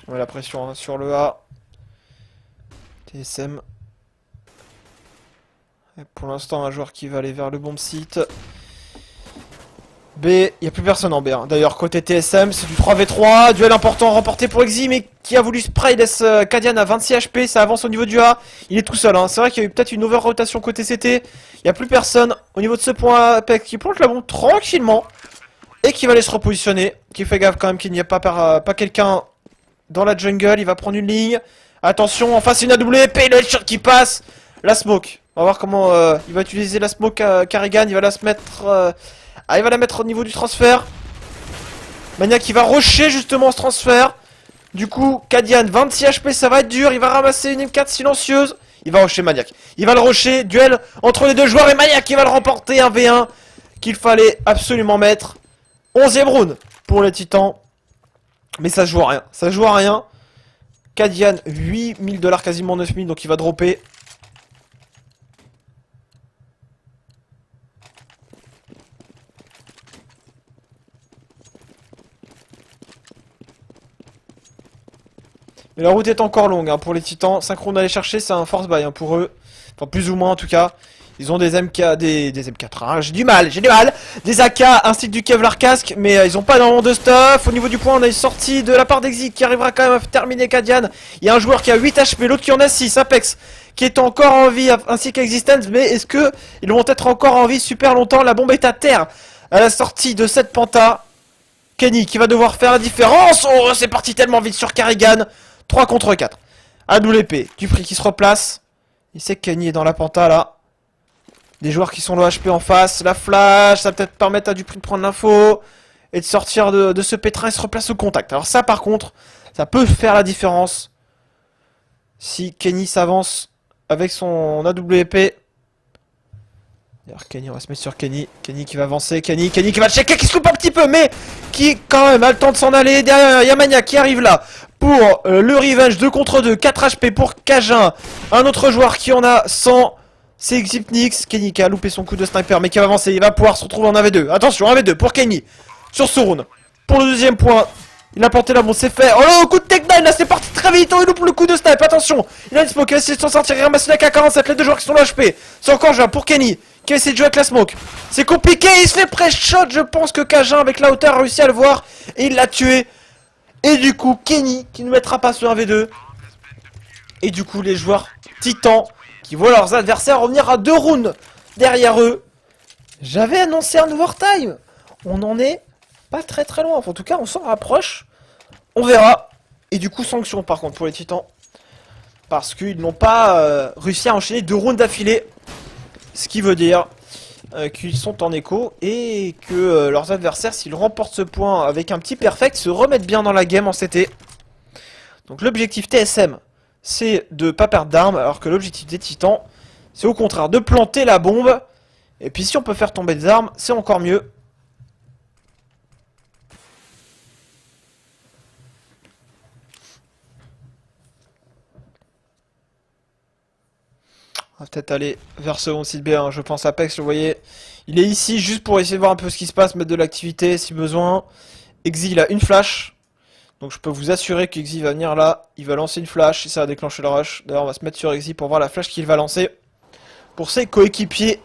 On met la pression hein, sur le A. TSM. Et pour l'instant, un joueur qui va aller vers le bomb site. B, il n'y a plus personne en B. Hein. D'ailleurs, côté TSM, c'est du 3v3. Duel important remporté pour Exi, mais qui a voulu spray laisse Kadian à 26 HP. Ça avance au niveau du A. Il est tout seul. Hein. C'est vrai qu'il y a eu peut-être une over-rotation côté CT. Il n'y a plus personne au niveau de ce point Apex qui plonge la bombe tranquillement. Et qui va aller se repositionner. Qui fait gaffe quand même qu'il n'y a pas quelqu'un dans la jungle. Il va prendre une ligne. Attention, en face une AWP. Le headshot qui passe. La smoke. On va voir comment il va utiliser la smoke Carrigan. Il va la se mettre... il va la mettre au niveau du transfert. Mania qui va rusher justement ce transfert. Du coup, Kadian, 26 HP, ça va être dur. Il va ramasser une M4 silencieuse. Il va rusher Maniac. Il va le rusher. Duel entre les deux joueurs et Maniac qui va le remporter. Un V1 qu'il fallait absolument mettre. 11ème round pour les titans. Mais ça joue à rien. Ça joue à rien. Kadian, 8000 $, quasiment 9000, donc il va dropper. Mais la route est encore longue hein, pour les titans. 5 rounds à aller chercher, c'est un force buy hein, pour eux. Enfin, plus ou moins en tout cas. Ils ont des MK, des M4, hein. J'ai du mal. Des AK ainsi que du Kevlar casque, mais ils ont pas énormément de stuff. Au niveau du point, on a une sortie de la part d'Exit qui arrivera quand même à terminer Kadian. Il y a un joueur qui a 8 HP, l'autre qui en a 6, Apex, qui est encore en vie, ainsi qu'Existence. Mais est-ce que ils vont être encore en vie super longtemps? La bombe est à terre à la sortie de cette penta. Kenny qui va devoir faire la différence. Oh, c'est parti tellement vite sur Carrigan. 3 contre 4. À nous l'épée. Dupri qui se replace. Il sait que Kenny est dans la penta là. Des joueurs qui sont low HP en face. La flash, ça va peut-être permettre à Dupri de prendre l'info. Et de sortir de ce pétrin et se replace au contact. Alors ça par contre, ça peut faire la différence. Si Kenny s'avance avec son AWP. D'ailleurs Kenny, on va se mettre sur Kenny. Kenny qui va avancer. Kenny qui va checker, qui se coupe un petit peu. Mais qui quand même a le temps de s'en aller. Derrière, il y a Mania qui arrive là. Pour le revenge 2 contre 2. 4 HP pour Cajun. Un autre joueur qui en a 100. C'est Xipnix. Kenny qui a loupé son coup de sniper. Mais qui va avancer. Il va pouvoir se retrouver en 1v2. Attention, 1v2 pour Kenny. Sur ce round. Pour le deuxième point. Il a planté là, bon c'est fait. Oh le coup de tech 9 là, c'est parti très vite. Oh, il loupe le coup de snipe. Attention. Il a une smoke. Il va essayer de s'en sortir. Il ramasse la K47. Les deux joueurs qui sont là HP. C'est encore jouable pour Kenny. Qui va essayer de jouer avec la smoke. C'est compliqué. Il se fait pré-shot. Je pense que Cajun avec la hauteur a réussi à le voir. Et il l'a tué. Et du coup, Kenny qui ne mettra pas ce 1v2. Et du coup, les joueurs titans qui voient leurs adversaires revenir à 2 rounds derrière eux. J'avais annoncé un overtime. On en est pas très très loin. Enfin, en tout cas, on s'en rapproche. On verra. Et du coup, sanction par contre pour les titans. Parce qu'ils n'ont pas réussi à enchaîner 2 rounds d'affilée. Ce qui veut dire qu'ils sont en écho et que leurs adversaires, s'ils remportent ce point avec un petit perfect, se remettent bien dans la game en CT. Donc l'objectif TSM, c'est de pas perdre d'armes, alors que l'objectif des titans, c'est au contraire de planter la bombe. Et puis si on peut faire tomber des armes, c'est encore mieux. On va peut-être aller vers ce site B, hein. Je pense Apex, vous voyez. Il est ici juste pour essayer de voir un peu ce qui se passe, mettre de l'activité si besoin. Exi, il a une flash. Donc je peux vous assurer qu'Exi va venir là. Il va lancer une flash et ça va déclencher le rush. D'ailleurs, on va se mettre sur Exi pour voir la flash qu'il va lancer. Pour ses coéquipiers.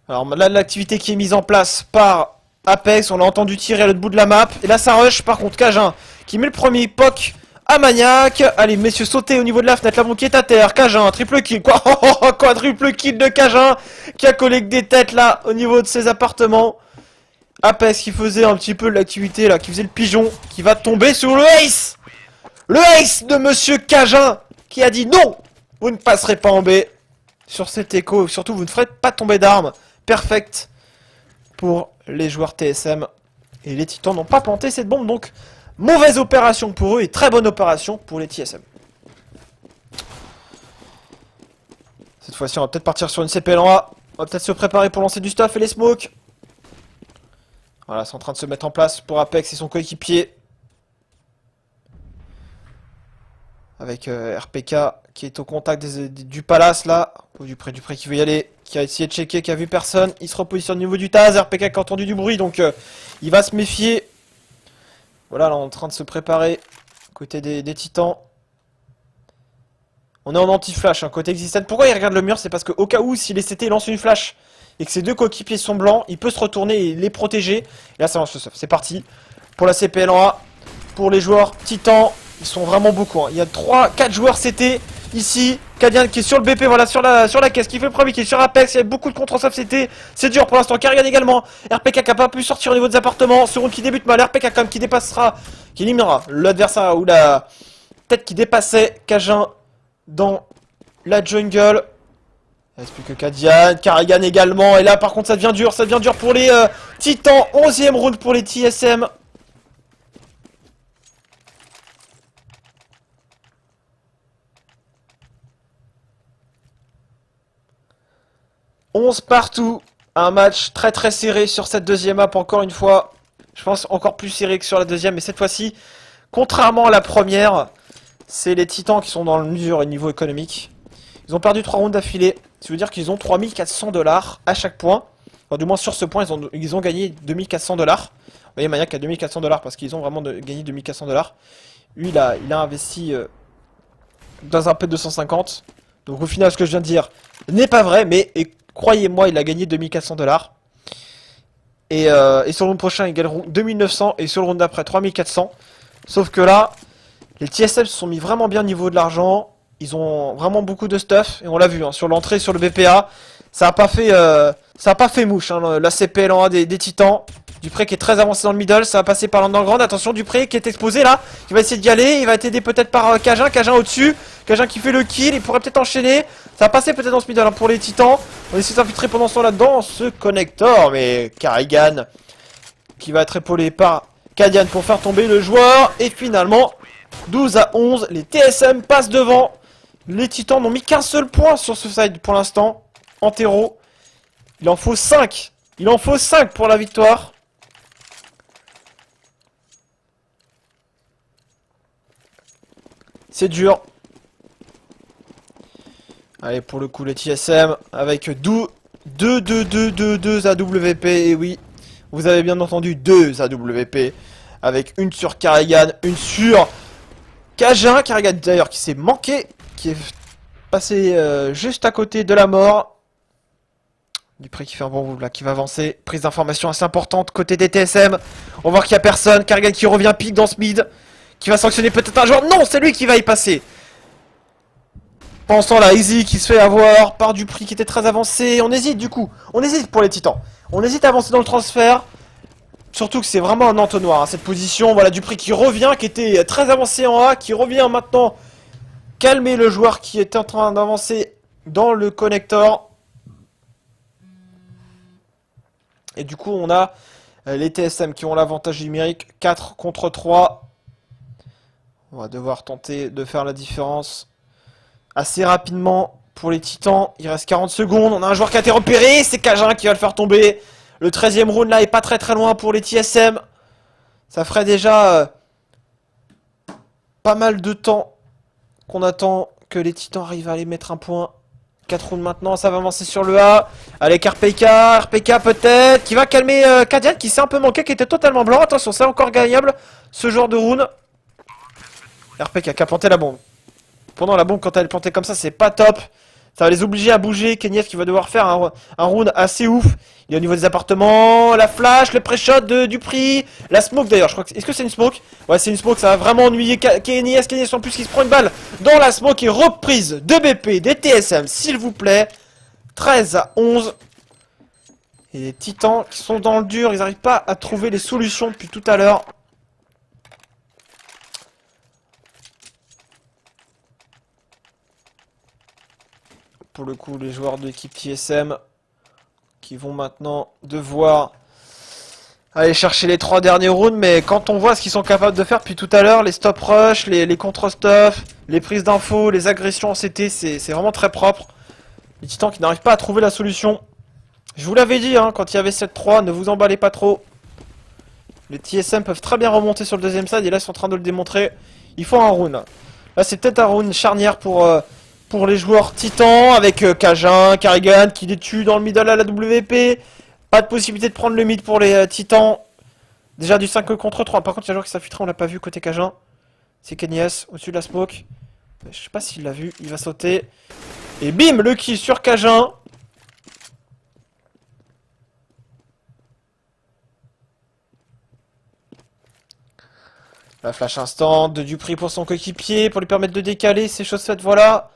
Alors là, l'activité qui est mise en place par Apex. On l'a entendu tirer à l'autre bout de la map. Et là, ça rush. Par contre, Cajun qui met le premier poke à Maniac. Allez, messieurs, sautez au niveau de la fenêtre. La qui est à terre. Cajun, triple kill. Quoi, quadruple kill de Cajun qui a collé que des têtes là au niveau de ses appartements. Apex qui faisait un petit peu l'activité là, qui faisait le pigeon, qui va tomber sur le ace. Le ace de monsieur Cajun qui a dit non, vous ne passerez pas en B sur cet écho. Surtout, vous ne ferez pas tomber d'armes. Perfect pour les joueurs TSM. Et les Titans n'ont pas planté cette bombe, donc mauvaise opération pour eux et très bonne opération pour les TSM. Cette fois-ci, on va peut-être partir sur une CPL en A. On va peut-être se préparer pour lancer du stuff et les smokes. Voilà, c'est en train de se mettre en place pour Apex et son coéquipier. Avec RPK qui est au contact du palace là. Dupré qui veut y aller, qui a essayé de checker, qui a vu personne. Il se repositionne au niveau du Taz. RPK qui a entendu du bruit, donc il va se méfier. Voilà, là on est en train de se préparer côté des Titans. On est en anti-flash, hein, côté existent. Pourquoi il regarde le mur? C'est parce qu'au cas où, si les CT lancent une flash et que ces deux coéquipiers sont blancs, il peut se retourner et les protéger. Et là, ça lance le stuff. C'est parti pour la CPL en A. Pour les joueurs Titans, ils sont vraiment beaucoup. Hein. Il y a 4 joueurs CT ici. Kadian qui est sur le BP, voilà, sur la caisse, qui fait le premier, qui est sur Apex. Il y a beaucoup de contre-soft CT. C'est dur pour l'instant. Karigan également. RPK qui n'a pas pu sortir au niveau des appartements. Second qui débute mal. RPK quand même qui dépassera, qui éliminera l'adversaire ou la tête qui dépassait Cajun dans la jungle. Il reste plus que Kadian, Karigan également. Et là par contre ça devient dur pour les Titans. 11e round pour les TSM. Partout. Un match très serré sur cette deuxième map encore une fois. Je pense encore plus serré que sur la deuxième. Mais cette fois-ci, contrairement à la première, c'est les Titans qui sont dans le mesure et niveau économique. Ils ont perdu 3 rounds d'affilée. Ça veut dire qu'ils ont 3400$ à chaque point. Enfin, du moins sur ce point, ils ont gagné 2400$. Vous voyez, Maniac a 2400$ parce qu'ils ont vraiment gagné 2400$. Lui, il a investi dans un P250. Donc au final, ce que je viens de dire n'est pas vrai, mais croyez-moi, il a gagné 2400$. Et sur le round prochain, ils gagneront 2900 et sur le round d'après 3400. Sauf que là, les TSM se sont mis vraiment bien au niveau de l'argent. Ils ont vraiment beaucoup de stuff. Et on l'a vu, hein, sur l'entrée, sur le BPA. Ça a pas fait mouche, hein, la CPL en A des Titans. Dupré qui est très avancé dans le middle. Ça va passer par l'underground. Attention, Dupré qui est exposé là. Il va essayer d'y aller. Il va être aidé peut-être par Cajun. Cajun au-dessus. Cajun qui fait le kill. Il pourrait peut-être enchaîner. Ça va passer peut-être dans ce middle, hein, pour les Titans. On essaie d'infiltrer pendant ce temps là-dedans. Ce connector. Mais Karigan qui va être épaulé par Kadian pour faire tomber le joueur. Et finalement, 12-11. Les TSM passent devant. Les Titans n'ont mis qu'un seul point sur ce side pour l'instant. Antero. Il en faut 5. Il en faut 5 pour la victoire. C'est dur. Allez, pour le coup, les TSM avec 2 AWP. Et oui, vous avez bien entendu, 2 AWP. Avec une sur Karigan, une sur Cajun. Karigan d'ailleurs qui s'est manqué, qui est passé juste à côté de la mort. Dupré qui fait un bon move là, qui va avancer. Prise d'information assez importante côté des TSM. On va voir qu'il n'y a personne. Karigan qui revient pique dans ce mid. Qui va sanctionner peut-être un joueur. Non, c'est lui qui va y passer. Pensant là, Easy qui se fait avoir par Dupré qui était très avancé. On hésite du coup. On hésite pour les Titans. On hésite à avancer dans le transfert. Surtout que c'est vraiment un entonnoir, hein, cette position. Voilà, Dupré qui revient, qui était très avancé en A. Qui revient maintenant calmer le joueur qui était en train d'avancer dans le connector. Et du coup, on a les TSM qui ont l'avantage numérique. 4 contre 3. On va devoir tenter de faire la différence assez rapidement pour les Titans. Il reste 40 secondes. On a un joueur qui a été repéré. C'est Cajun qui va le faire tomber. Le 13e round là est pas très loin pour les TSM. Ça ferait déjà pas mal de temps qu'on attend que les Titans arrivent à aller mettre un point. 4 rounds maintenant, ça va avancer sur le A. Allez, RPK peut-être, qui va calmer Kadian qui s'est un peu manqué, qui était totalement blanc. Attention, c'est encore gagnable, ce genre de round. RPK qui a planté la bombe. Pendant la bombe, quand elle est plantée comme ça, c'est pas top. Ça va les obliger à bouger. Kenyef qui va devoir faire un round assez ouf. Il est au niveau des appartements. La flash, le pré-shot de Dupri. La smoke d'ailleurs, je crois que... Est-ce que c'est une smoke? Ouais, c'est une smoke, ça va vraiment ennuyer Kenyef. Kenyef en plus qui se prend une balle dans la smoke et reprise de BP, des TSM, s'il vous plaît. 13-11. Et les titans qui sont dans le dur, ils n'arrivent pas à trouver les solutions depuis tout à l'heure. Pour le coup, les joueurs de l'équipe TSM qui vont maintenant devoir aller chercher les 3 derniers rounds. Mais quand on voit ce qu'ils sont capables de faire depuis tout à l'heure, les stop rush, les contre-stuff, les prises d'infos, les agressions en CT, c'est vraiment très propre. Les titans qui n'arrivent pas à trouver la solution. Je vous l'avais dit, hein, quand il y avait 7-3, ne vous emballez pas trop. Les TSM peuvent très bien remonter sur le deuxième side et là ils sont en train de le démontrer. Il faut un round. Là c'est peut-être un round charnière pour les joueurs titans, avec Cajun, Carrigan qui les tue dans le middle à la WP. Pas de possibilité de prendre le mid pour les titans. Déjà du 5 contre 3. Par contre, il y a un joueur qui s'infiltre, on l'a pas vu côté Cajun. C'est Kenyes au-dessus de la smoke. Je sais pas s'il l'a vu, il va sauter. Et bim, le kill sur Cajun. La flash instant de Dupri pour son coéquipier, pour lui permettre de décaler, c'est chose faite, voilà.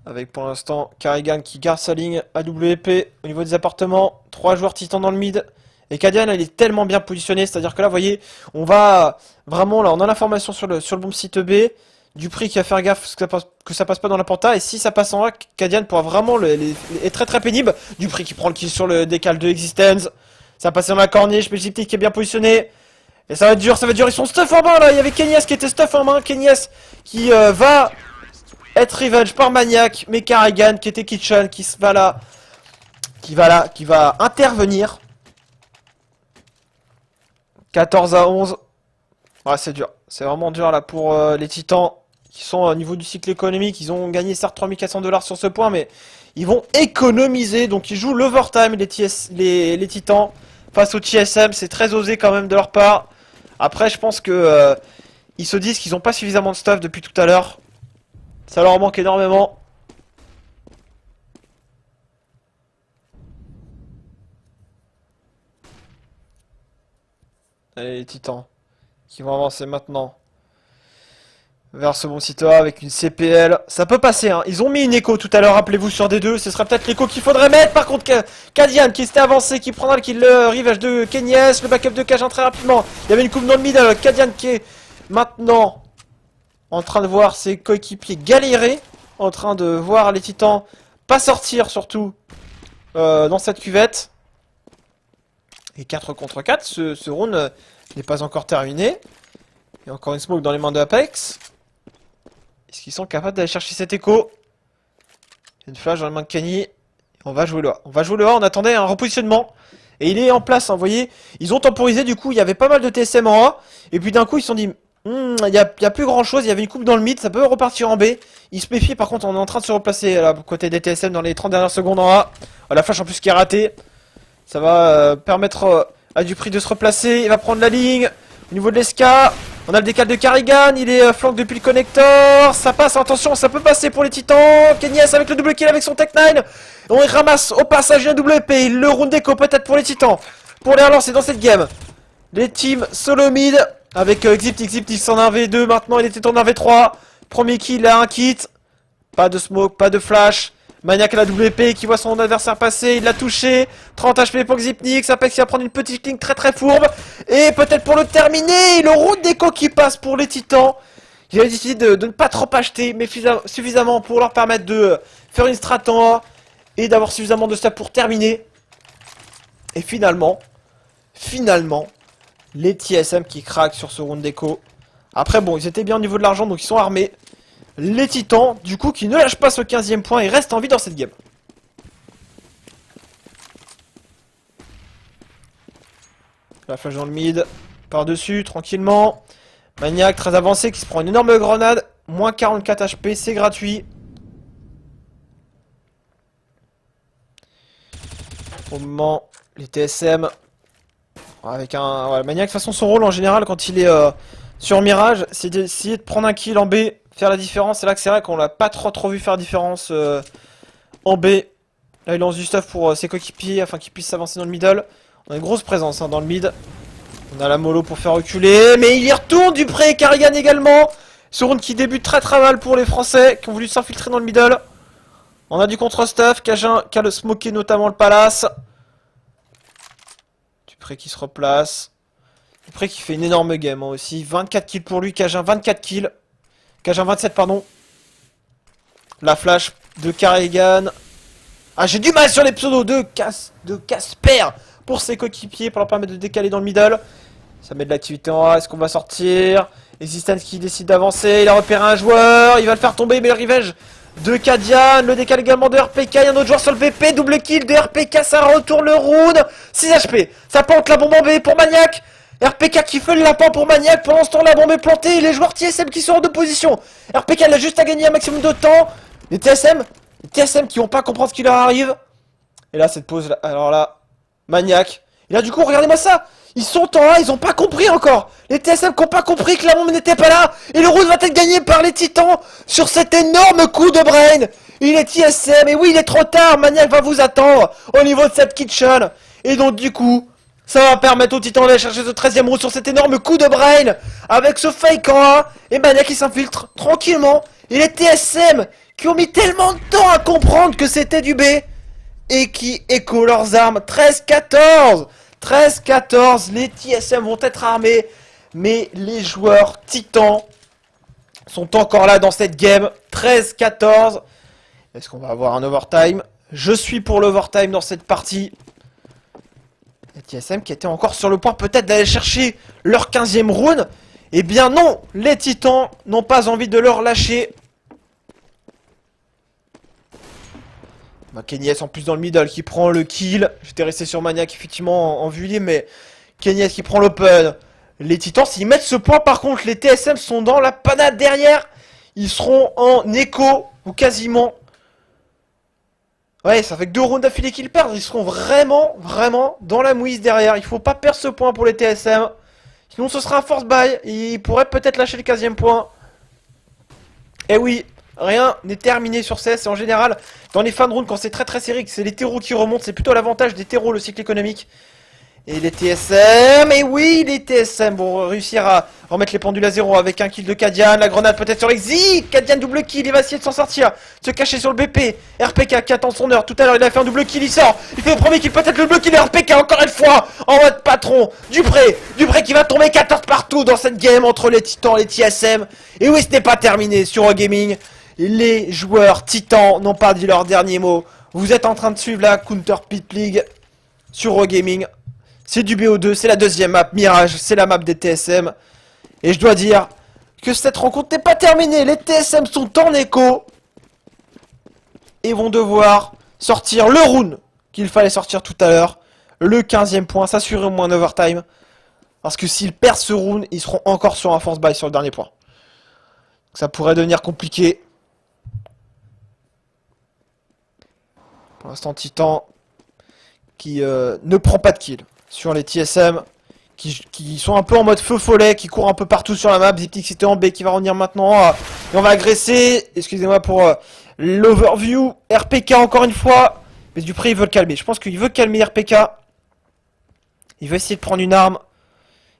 Avec pour l'instant Carrigan qui garde sa ligne AWP au niveau des appartements. 3 joueurs titans dans le mid. Et Kadian, elle est tellement bien positionnée, c'est-à-dire que là, vous voyez, on va vraiment, là, on a l'information sur le bon site B. Dupri qui va faire gaffe que ça passe pas dans la penta. Et si ça passe en A, Kadian pourra vraiment est très très pénible. Dupri qui prend le kill sur le décal de Existence. Ça passe dans la corniche, Pejipti qui est bien positionné. Et ça va être dur, ça va être dur. Ils sont stuff en main là. Il y avait Kenyes qui était stuff en main. Kenyes qui va être revenge par Maniac. Mais Carrigan qui était Kitchen qui va intervenir. 14-11. Ouais, c'est dur. C'est vraiment dur là pour les titans qui sont au niveau du cycle économique. Ils ont gagné certes 3400 $ sur ce point, mais ils vont économiser. Donc ils jouent l'overtime les titans face au TSM. C'est très osé quand même de leur part. Après, je pense que ils se disent qu'ils n'ont pas suffisamment de stuff depuis tout à l'heure. Ça leur manque énormément. Allez, les titans qui vont avancer maintenant vers ce bon site A avec une CPL. Ça peut passer, hein. Ils ont mis une écho tout à l'heure, rappelez-vous, sur D2. Ce sera peut-être l'écho qu'il faudrait mettre. Par contre, Kadian qui s'était avancé, qui prendra le kill, le rivage de Kenyes, le backup de Cajun très rapidement. Il y avait une coupe dans le middle. Kadian qui est maintenant en train de voir ses coéquipiers galérer. En train de voir les titans pas sortir, surtout dans cette cuvette. Et 4 contre 4, ce round n'est pas encore terminé. Il y a encore une smoke dans les mains de Apex. Est-ce qu'ils sont capables d'aller chercher cet écho? Il y a une flash dans les mains de Kenny. On va jouer le A. On va jouer le A, on attendait un repositionnement. Et il est en place, hein, vous voyez. Ils ont temporisé, du coup, il y avait pas mal de TSM en A. Et puis d'un coup, ils se sont dit, il y a plus grand chose, il y avait une coupe dans le mid, ça peut repartir en B. Ils se méfient, par contre, on est en train de se replacer là, côté des TSM dans les 30 dernières secondes en A. La flash en plus qui est ratée. Ça va permettre à Dupri de se replacer. Il va prendre la ligne. Au niveau de l'ESCA, on a le décal de Carrigan. Il est flank depuis le connector. Ça passe, attention, ça peut passer pour les titans. Kenyes avec le double kill avec son Tech 9. On ramasse au passage un WP. Le round d'écho peut-être pour les titans. Pour les relancer dans cette game. Les teams solo mid. Avec Xypt en 1v2. Maintenant, il était en 1v3. Premier kill, il a un kit. Pas de smoke, pas de flash. Maniac à la WP qui voit son adversaire passer, il l'a touché. 30 HP pour Xypnix, Apex qui va prendre une petite ligne très très fourbe. Et peut-être pour le terminer, le round d'écho qui passe pour les titans. Il a décidé de ne pas trop acheter, mais suffisamment pour leur permettre de faire une strat en A. Et d'avoir suffisamment de stuff pour terminer. Et finalement, les TSM qui craquent sur ce round d'écho. Après bon, ils étaient bien au niveau de l'argent, donc ils sont armés. Les titans, du coup, qui ne lâchent pas ce 15e point et restent en vie dans cette game. La flash dans le mid, par-dessus, tranquillement. Maniac, très avancé, qui se prend une énorme grenade. Moins 44 HP, c'est gratuit. Au moment, les TSM, avec un... Ouais, Maniac, de toute façon, son rôle en général, quand il est sur Mirage, c'est d'essayer de prendre un kill en B, faire la différence. C'est là que c'est vrai qu'on l'a pas trop vu faire la différence en B. Là, il lance du stuff pour ses coéquipiers, afin qu'ils puissent s'avancer dans le middle. On a une grosse présence dans le mid. On a la mollo pour faire reculer, mais il y retourne Dupré, Carrigan également. Ce round qui débute très mal pour les Français, qui ont voulu s'infiltrer dans le middle. On a du contre-stuff, Cajun qui a le smoké notamment le palace. Dupré qui se replace. Dupré qui fait une énorme game aussi. 24 kills pour lui, Cajun 24 kills. Cajun 27 pardon. La flash de Carrigan. Ah, j'ai du mal sur les pseudos de Casper pour ses coéquipiers, pour leur permettre de décaler dans le middle. Ça met de l'activité en A, est-ce qu'on va sortir? Existence qui décide d'avancer, il a repéré un joueur, il va le faire tomber, mais le revenge de Kadian, le décale également de RPK, il y a un autre joueur sur le BP, double kill de RPK, ça retourne le round, 6 HP, ça plante la bombe en B pour Maniac, RPK qui fait le lapin pour Maniac, pendant ce temps la bombe est plantée, et les joueurs TSM qui sont en deux positions, RPK il a juste à gagner un maximum de temps, les TSM qui vont pas comprendre ce qui leur arrive, et là cette pause, alors là, Maniac, et là du coup regardez-moi ça. Ils sont en A, ils ont pas compris encore. Les TSM qui ont pas compris que la bombe n'était pas là. Et le round va être gagné par les Titans sur cet énorme coup de brain. Il est TSM, et oui, il est trop tard. Maniac va vous attendre au niveau de cette kitchen. Et donc du coup, ça va permettre aux Titans d'aller chercher ce 13ème round sur cet énorme coup de brain. Avec ce fake en A. Et Maniac qui s'infiltre tranquillement. Et les TSM qui ont mis tellement de temps à comprendre que c'était du B. Et qui écho leurs armes. 13-14. 13-14, les TSM vont être armés, mais les joueurs titans sont encore là dans cette game. 13-14. Est-ce qu'on va avoir un overtime? Je suis pour l'overtime dans cette partie. Les TSM qui étaient encore sur le point peut-être d'aller chercher leur 15e round. Eh bien non, les titans n'ont pas envie de leur lâcher. Kenyes en plus dans le middle qui prend le kill. J'étais resté sur Maniac effectivement en vue libre, mais Kenyes qui prend l'open. Les Titans, s'ils mettent ce point par contre, les TSM sont dans la panade derrière. Ils seront en écho, ou quasiment. Ouais, ça fait que 2 rounds d'affilée qu'ils perdent. Ils seront vraiment dans la mouise derrière. Il faut pas perdre ce point pour les TSM. Sinon ce sera un force buy. Ils pourraient peut-être lâcher le 15e point. Eh oui. Rien n'est terminé sur CS et en général, dans les fins de round, quand c'est très serré, que c'est les terreaux qui remontent, c'est plutôt l'avantage des terreaux, le cycle économique. Et les TSM, et oui, les TSM vont réussir à remettre les pendules à zéro avec un kill de Kadian, la grenade peut-être sur l'exit, Kadian double kill, il va essayer de s'en sortir, se cacher sur le BP, RPK qui attend son heure, tout à l'heure il a fait un double kill, il sort, il fait le premier kill, peut-être le double kill de RPK encore une fois, en mode patron, Dupré qui va tomber 14 partout dans cette game entre les Titans et les TSM, et oui, ce n'est pas terminé sur Eurogaming. Les joueurs titans n'ont pas dit leur dernier mot. Vous êtes en train de suivre la Counter Pit League sur Eurogaming. C'est du BO2, c'est la deuxième map Mirage, c'est la map des TSM. Et je dois dire que cette rencontre n'est pas terminée. Les TSM sont en écho. Et vont devoir sortir le round qu'il fallait sortir tout à l'heure. Le 15e point, s'assurer au moins un overtime. Parce que s'ils perdent ce round, ils seront encore sur un force buy sur le dernier point. Ça pourrait devenir compliqué. Pour l'instant, Titan qui ne prend pas de kill sur les TSM, qui sont un peu en mode feu follet, qui courent un peu partout sur la map. Ziptix était en B qui va revenir maintenant. Et on va agresser. Excusez-moi pour l'overview. RPK encore une fois. Mais Dupré il veut le calmer. Je pense qu'il veut calmer RPK. Il veut essayer de prendre une arme.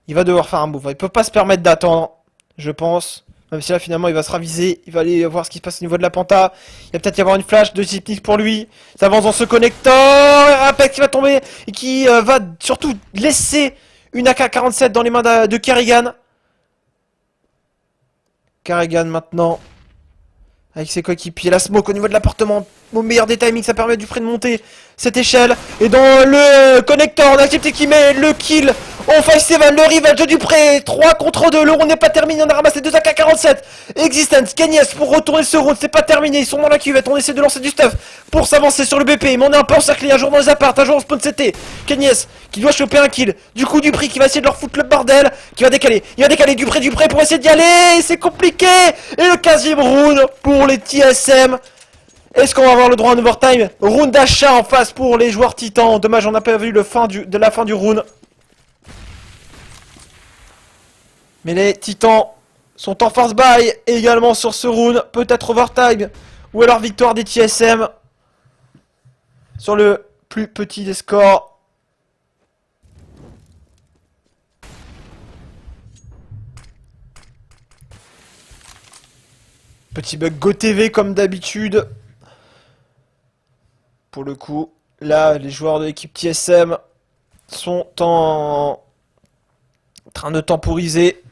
Il va devoir faire un move. Il peut pas se permettre d'attendre, je pense. Même si là finalement il va se raviser, il va aller voir ce qui se passe au niveau de la penta. Il va peut-être y avoir une flash de Zipnix pour lui. Ça avance dans ce connecteur. Apex qui va tomber et qui va surtout laisser une AK-47 dans les mains de Carrigan. Carrigan maintenant. Avec ses coéquipiers, la smoke au niveau de l'appartement. Au meilleur des timings, ça permet à Dupré de monter cette échelle. Et dans le connecteur, on a accepté qui met le kill. On 5-7, le revenge de Dupré. 3 contre 2, le round n'est pas terminé. On a ramassé 2 AK-47. Existence, Kenyes pour retourner ce round, c'est pas terminé. Ils sont dans la cuvette, on essaie de lancer du stuff pour s'avancer sur le BP. Mais on est un peu encerclé, un jour dans les apparts, un jour en spawn CT. Kenyes qui doit choper un kill. Du coup, Dupré qui va essayer de leur foutre le bordel. Qui va décaler. Il va décaler Dupré pour essayer d'y aller. C'est compliqué. Et le 15e round pour les TSM. Est-ce qu'on va avoir le droit à un overtime? Round d'achat en face pour les joueurs titans. Dommage, on n'a pas vu de la fin du round. Mais les titans sont en force buy également sur ce round. Peut-être overtime. Ou alors victoire des TSM. Sur le plus petit des scores. Petit bug GoTV comme d'habitude. Pour le coup, là, les joueurs de l'équipe TSM sont en train de temporiser.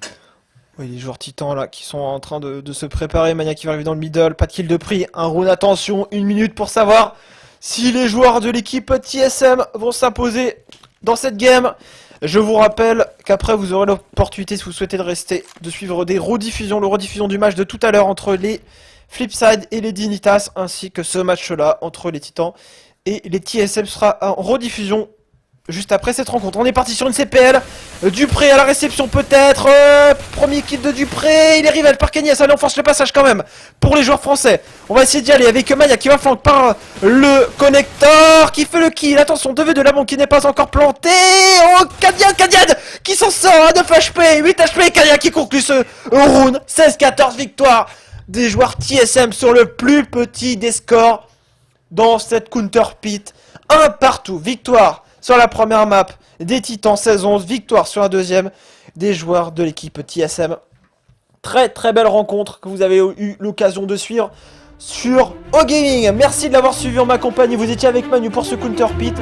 Oui, les joueurs titans là qui sont en train de se préparer. Mania qui va arriver dans le middle. Pas de kill de prix. Un round, attention, 1 minute pour savoir si les joueurs de l'équipe TSM vont s'imposer dans cette game. Je vous rappelle qu'après vous aurez l'opportunité, si vous souhaitez de suivre des rediffusions, le rediffusion du match de tout à l'heure entre les Flipside et les Dignitas, ainsi que ce match-là entre les Titans et les TSM sera en rediffusion juste après cette rencontre. On est parti sur une CPL. Dupré à la réception peut-être. Premier kill de Dupré. Il est rival par Kanyes. Allez, on force le passage quand même pour les joueurs français. On va essayer d'y aller avec Maya qui va flanquer par le connecteur qui fait le kill. Attention, 2v de la bombe qui n'est pas encore planté. Oh, Kadian qui s'en sort à 9 HP, 8 HP. Kadian qui conclut ce round. 16-14 victoire des joueurs TSM sur le plus petit des scores dans cette counter pit. Un partout. Victoire sur la première map des Titans 16-11, victoire sur la deuxième des joueurs de l'équipe TSM. Très très belle rencontre que vous avez eu l'occasion de suivre sur OGaming. Merci de l'avoir suivi en ma compagnie, vous étiez avec Manu pour ce Counter Pit.